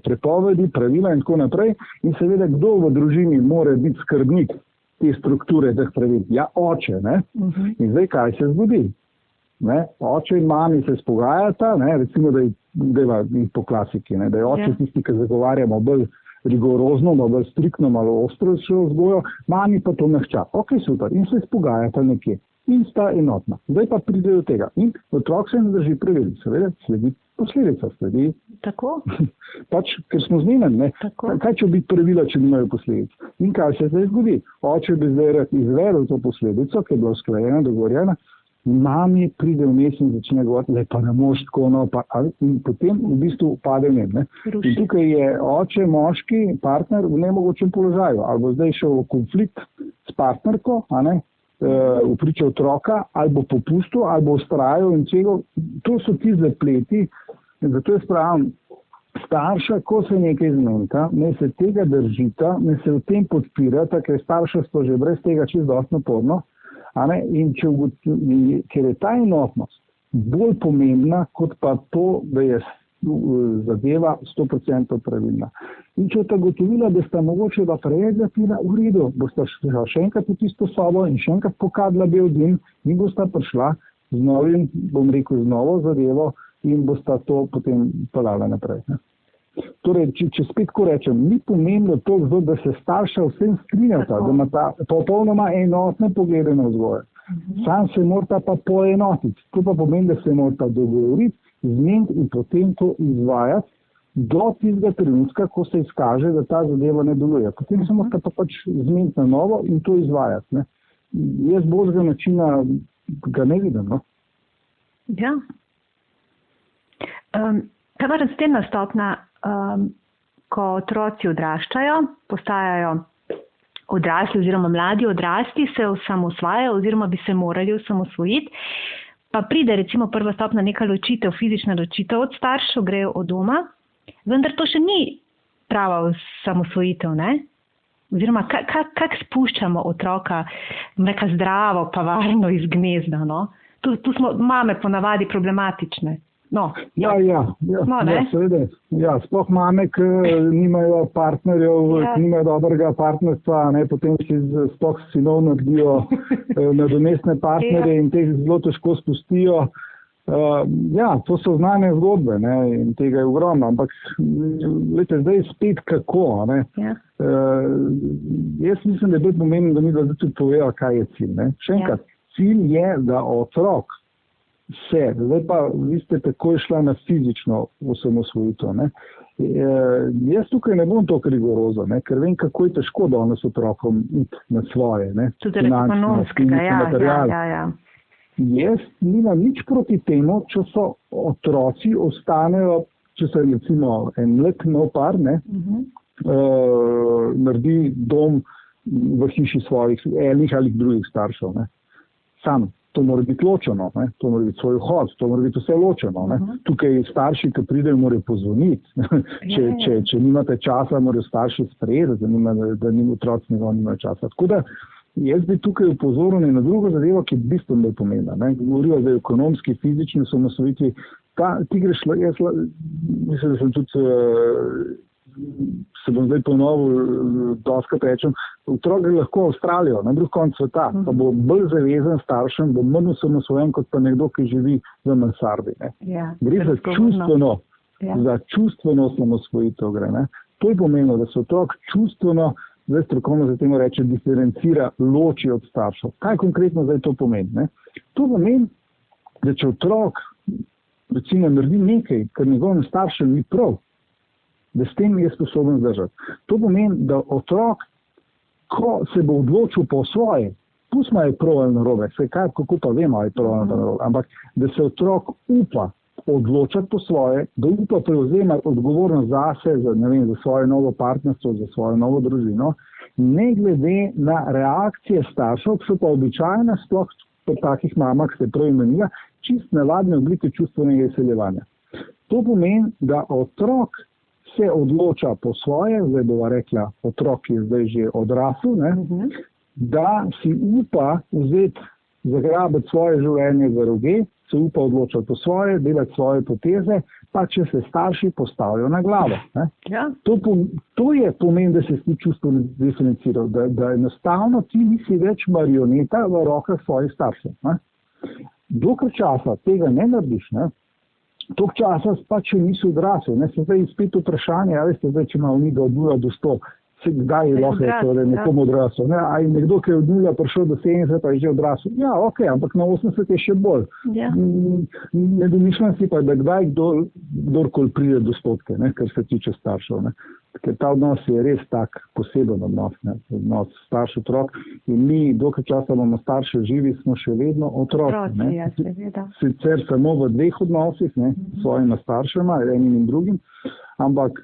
prepovedi, pravila in tako naprej. In seveda, kdo v družini mora biti skrbnik te strukture teh pravil? Ja, oče. Ne? In zdaj, kaj se zgodi? Oče in mami se spogajata, recimo, da je po klasiki, da je oče tisti, ki zagovarjamo bolj rigorozno, bolj striktno, malo ostro vzgojo, mami pa to mehča. Ok, super. In se spogajata nekje. In sta enotna. Zdaj pa pride do tega. In otrok se ne drži pravil. Seveda sledi posledica. Tako? Pač, ker smo zmenjeni. Kaj če biti pravila, če nimajo posledic? In kaj se zdaj zgodi? Oče bi zdaj rad izvedel to posledico, ki je bila usklajena, dogovorjena, mami pride vmes in začne govoriti, le pa ne moš tako, in potem v bistvu pade vnem. In tukaj je oče, moški, partner v nemogočem položaju. Ali bo zdaj šel v konflikt s partnerko, v pričo otroka, ali bo popustil, ali bo vztrajal in celo. To so ti zapleti. Zato jaz pravim, starša, ko se nekaj zmenita, ne se tega držita, ne se v tem podpirata, ker je starševstvo že brez tega čisto dosti naporno. In ker je ta enotnost bolj pomembna, kot pa to, da je zadeva 100% pravilna. In če boste gotovila, da sta mogoče da preveč zapila, v redu, boste še enkrat v tisto sobo in še enkrat pokadla bel dim in boste prišla z novim, bom rekel, z novo zadevo in boste to potem pelala naprej. Torej, če spet ko rečem, ni pomembno to, da se starša vsem strinjata, da ima ta popolnoma enotne poglede na vzgojo. Sam se morata pa poenotiti. To pa pomeni, da se morata dogovoriti, zmeniti in potem to izvajati do tistega trenutka, ko se izkaže, da ta zadeva ne deluje. Potem se morata pa pač zmeniti na novo in to izvajati. Jaz božjega načina ga ne vidim. Ja. Ta pa razstena stopna, ko otroci odraščajo, postajajo odrasli oziroma mladi odrasli, se osamosvajajo oziroma bi se morali osamosvojiti, pa pride recimo prvostopna neka ločitev, fizična ločitev od staršev, grejo od doma, vendar to še ni prava samosvojitev, ne? Oziroma, kak spuščamo otroka neka zdravo pa varno iz gnezda, no? Tu smo mame ponavadi problematične. No, Ja, seveda. Ja, sploh mame, ki nimajo partnerjev, ki nimajo dobrega partnerstva, ne, potem si sploh sinov naredijo nadomestne partnerje in teh zelo težko spustijo. To so znane zgodbe, ne, in tega je ogromno, ampak glejte, zdaj spet kako, ne. Ja. Jaz mislim, da je bolj pomembno, da mi da tudi povedo, kaj je cilj, ne. Še enkrat, cilj je, da otrok zdaj pa vi ste takoj šla na fizično osamosvojitev, ne. Jaz tukaj ne bom toliko rigorozen, ne, ker vem, kako je težko danes otrokom iti na svoje, ne. Tudi ekonomskega, ja. Jaz nimam nič proti temu, če so otroci ostanejo, če se recimo en mlad nov par, ne, naredi dom v hiši svojih enih ali drugih staršev, ne. Sam. To mora biti ločeno, ne? To mora biti svoj vhod, to mora biti vse ločeno. Ne? Tukaj starši, ki pridejo, morajo pozvoniti. Če nimate časa, morajo starši sprejeti, da otroci nimajo časa. Tako da jaz bi tukaj upozoril na drugo zadevo, ki je bistveno bolj pomembna. Govorijo o ekonomski, fizični osamosvojitvi. Ti greš, jaz mislim, da sem tudi se bom zdaj ponovil, doskrat rečem, otrok gre lahko v Avstralijo, na drug konec sveta, pa bo bolj zavezan staršem, bo manj osamosvojen kot pa nekdo, ki živi v mansardi. Gre za čustveno osamosvojitev gre. Ne? To je pomembno, da se otrok čustveno, zdaj strokovno se temu reče, diferencira, loči od staršev. Kaj konkretno zdaj to pomeni? Ne? To pomeni, da če otrok recimo naredi nekaj, kar njegovim staršem ni prav, da s tem je sposoben zdržati. To pomeni, da otrok, ko se bo odločil po svoje, pustimo je prav ali narobe, kako pa vemo, ali je prav ali narobe, ampak da se otrok upa odločati po svoje, da upa prevzemati odgovornost zase, za svoje novo partnerstvo, za svojo novo družino, ne glede na reakcije staršev, ki so pa običajne, sploh po takih mamah, ki ste prav imenila, čist navadne oblike čustvenega izseljevanja. To pomeni, da otrok se odloča po svoje, zdaj bova rekla, otrok je zdaj že odrasel, ne, da si upa vzeti, zagrabiti svoje življenje za roge, se upa odločati po svoje, delati svoje poteze, pa če se starši postavijo na glavo. Ne. Ja. To je pomen, da se ti čustveno diferenciral, da enostavno ti nisi več marioneta v rokah svojih staršev. Ne. Dokler časa tega ne narediš, ne, toliko časa pa če nisi odrasel. Se zdaj spet vprašanje, če ima od 0 do 100, kdaj je lahko nekomu odrasel. A je nekdo, ki je od 0 prišel do 70, pa je že odrasel. Ja, ok, ampak na 80 je še bolj. Ja. Ne domišljam si pa, da kdaj kdorkoli pride do stotke, kar se tiče staršev. Ne. Ker ta odnos je res tak poseben odnos, odnos starš-otrok. In mi, dokaj časa bomo starše živi, smo še vedno otroci. Sicer samo v 2 odnosih, s svojima staršema, enim in drugim, ampak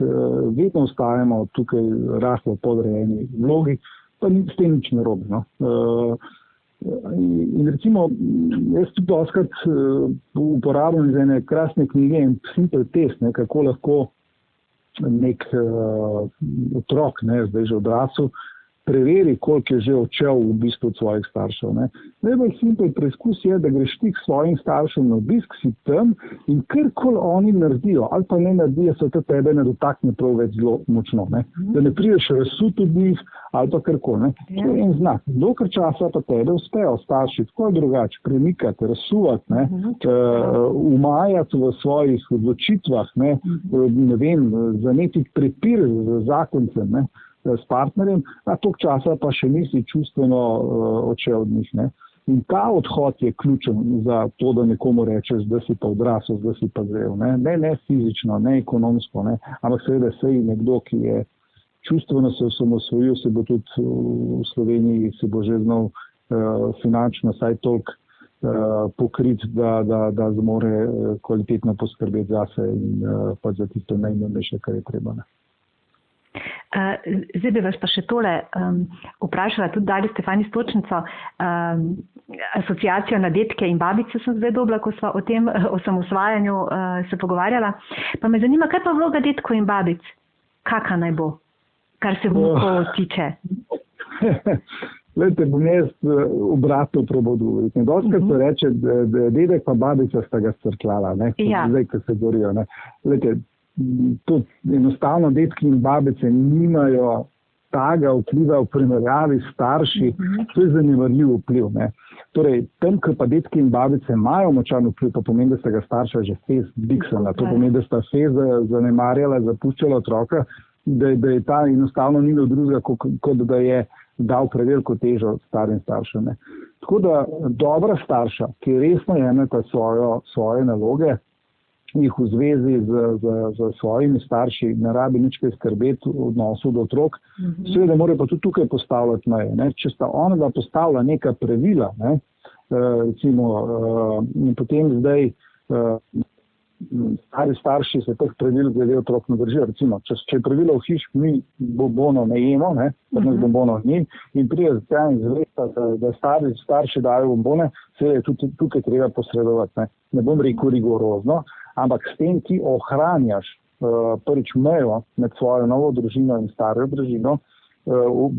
vedno ostajamo tukaj rahlo podrejeni vlogi, pa s tem nič narobe. No. In recimo, jaz tudi doskrat uporabljam iz ene krasne knjige in simple test, kako lahko nek otrok, zdaj že odrasel, preveri, koliko je že odšel v bistvu od svojih staršev. Najbolj simpel preizkus je, da greš ti k svojim staršem na obisk, si tam in karkoli oni naredijo, ali pa ne naredijo, se to tebe ne dotakne prav več zelo močno. Da ne prideš razsut od njih, ali pa karkoli. To je en znak. Dokaj časa pa tebe uspejo starši tako drugače premikati, razsuvati, umajati v svojih odločitvah, zanetiti prepir z zakoncem, s partnerjem, a toliko časa pa še nisi čustveno odšel od njih. In ta odhod je ključen za to, da nekomu rečeš, da si pa odrasel, da si pa zrel. Ne fizično, ne ekonomsko, ampak seveda sej nekdo, ki je čustveno se osamosvojil, se bo tudi v Sloveniji se bo že znal finančno saj toliko pokrit, da zmore kvalitetno poskrbeti zase in pa za tisto najnujnejše, kar je treba. Zdaj bi vas pa še tole vprašala, tudi dali ste fajn istočnico, asociacijo na detke in babice sem zdaj dobila, ko sva o tem osamosvajanju se pogovarjala. Pa me zanima, kaj pa vloga detkov in babic? Kaka naj bo, kar se vnukov tiče? Glejte, bom jaz obratno probal odgovoriti. Dostakrat se reče, da dedek pa babica sta ga scrklala, ne? Ja. Zdaj, ko se borijo, ne? Glejte, tudi enostavno detki in babice nimajo taga vpliva v primerjavi s starši, to je zanemarljiv vpliv, ne? Torej, tam, ko pa detki in babice imajo močan vpliv, pa pomeni, da sta ga starša že fez diksala, to pomeni, da sta fez zanemarjala, zapuščala otroka, da je ta enostavno ni drugega, kot da je dal preveliko težo starim staršem, ne? Tako da dobra starša, ki resno jemljeta svoje naloge, jih v zvezi z svojimi starši ne rabi nič kaj skrbeti v odnosu do otrok, seveda morajo pa tudi tukaj postavljati meje, ne? Če sta onega postavila neka pravila, ne? Recimo, in potem zdaj stari starši se teh pravil glede otrok ne držijo. Recimo, če je pravilo v hiš, mi bombonov ne jemo, ne? Bombonov ni, in prije izvesta, da starši dajo bombone, seveda je tudi tukaj treba posredovati, ne bom rekel rigorozno, ampak s tem ti ohranjaš prvič mejo med svojo novo družino in staro družino,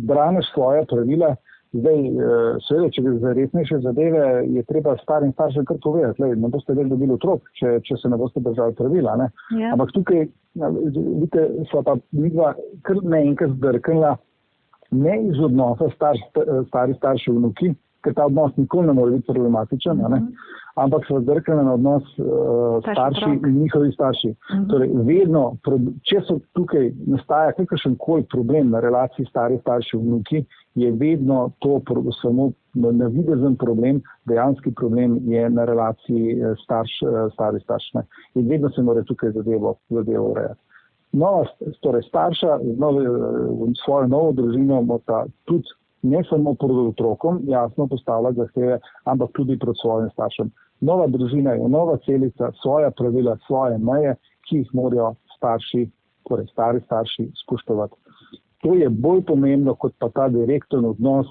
braniš svoje pravila. Zdaj, seveda, če gre za resnejše zadeve, je treba starim staršem kar povedati, ne boste več dobili otrok, če se ne boste držali pravila, ne? Ja. Ampak tukaj, vidite, sva pa midva kar naenkrat zdrknila ne iz odnosa stari starši vnuki, ker ta odnos nikoli ne more biti problematičen, ne? Ampak so zdrknili na odnos starši in njihovi starši. Torej, vedno, če so tukaj nastaja kakršenkoli problem na relaciji stari starši vnuki, je vedno to samo navidezen problem, dejanski problem je na relaciji stari starš. In vedno se mora tukaj zadevo urejati. Torej starša svojo novo družino mora tudi ne samo pred otrokom jasno postavljati zahteve, ampak tudi pred svojim staršem. Nova družina je nova celica, svoja pravila, svoje meje, ki jih morajo starši, torej stari starši, spoštovati. To je bolj pomembno, kot pa ta direkten odnos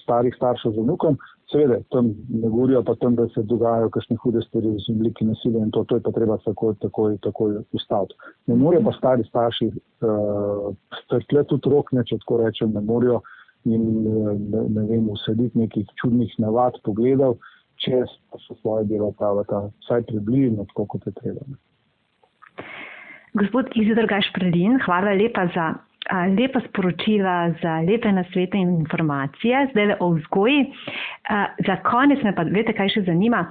starih staršev z vnukom. Seveda, tam ne govorijo pa tam, da se dogajajo kakšne hude stvari v obliki nasilja in to je pa treba takoj ustaviti. Ne morejo pa stari starši strkljati otrok, če tako rečem, ne morejo in ne vem, usaditi nekih čudnih navad, pogledov, če so svoje delo opravljata vsaj približno tako, kot je treba. Gospod Izidor Gašperin, hvala lepa za lepa sporočila, za lepe nasvete in informacije. Zdaj o vzgoji. Za konec me pa, veste, kaj še zanima?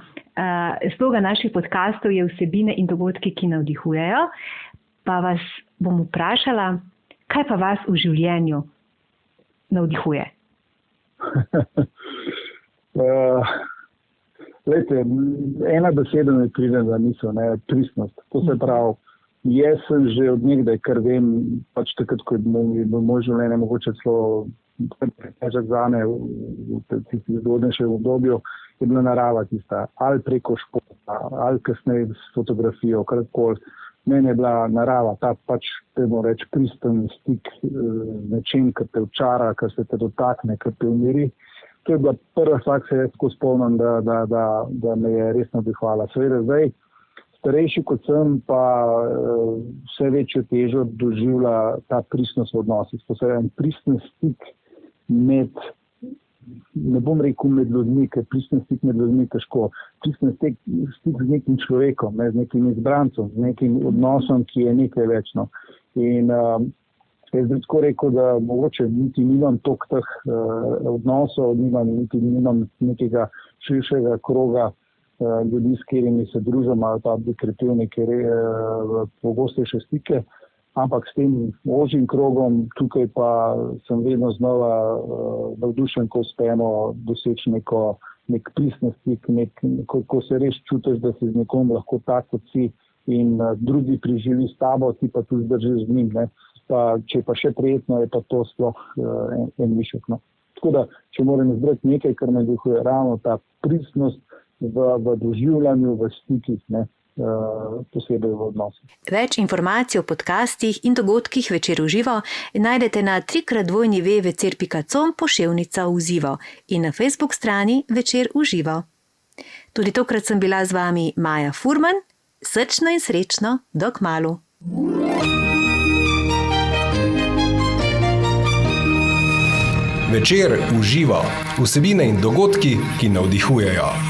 Slogan naših podkastov je vsebine in dogodki, ki navdihujejo. Pa vas bom vprašala, kaj pa vas v življenju navdihuje? Glejte, ena beseda mi pride na misel, pristnost. To se pravi, jaz sem že od nekdaj, kar vem, pač takrat, ko je moj življenje mogoče celo težak zame v tistem zgodnejšem obdobju, je bila narava tista, ali preko športa, ali kasneje s fotografijo, karkoli. Meni je bila narava, ta pač, temu reči, pristen stik z nečim, kar te včara, kar se te dotakne, kar te umiri. To je bila prva stvar, ki se jaz tako spomnim, da me je res navdihovala. Seveda zdaj, starejši kot sem, pa vse večjo težo doživlja ta pristnost v odnosih. To se je en pristen stik med, ne bom rekel med ljudmi, ker pristen stik med ljudmi težko. Pristen stik z nekim človekom, z nekim izbrancem, z nekim odnosom, ki je nekaj večno. In jaz bi tako rekel, da mogoče niti nimam toliko teh odnosov, nimam nekega širšega kroga ljudi, s katerimi se družim, ali pa bi krepil neke pogostejše stike, ampak s tem ožjim krogom tukaj pa sem vedno znova navdušen, ko uspemo doseči nek pristen stik, ko se res čutiš, da si z nekom lahko tak kot si in drugi preživi s tabo, ti pa tudi zdržiš z njim, Pa, če pa še prijetno, je pa to sploh en višek. Tako da, če moram izbrati nekaj, kar me navdihuje, ravno ta pristnost v doživljanju, v stikih, posebej v odnosu. Več informacij o podcastih in dogodkih Večer v živo najdete na 3x2.večer.com/v živo in na Facebook strani Večer v živo. Tudi tokrat sem bila z vami Maja Furman. Srčno in srečno, do kmalu. Večer v živo. Vsebine in dogodki, ki navdihujejo.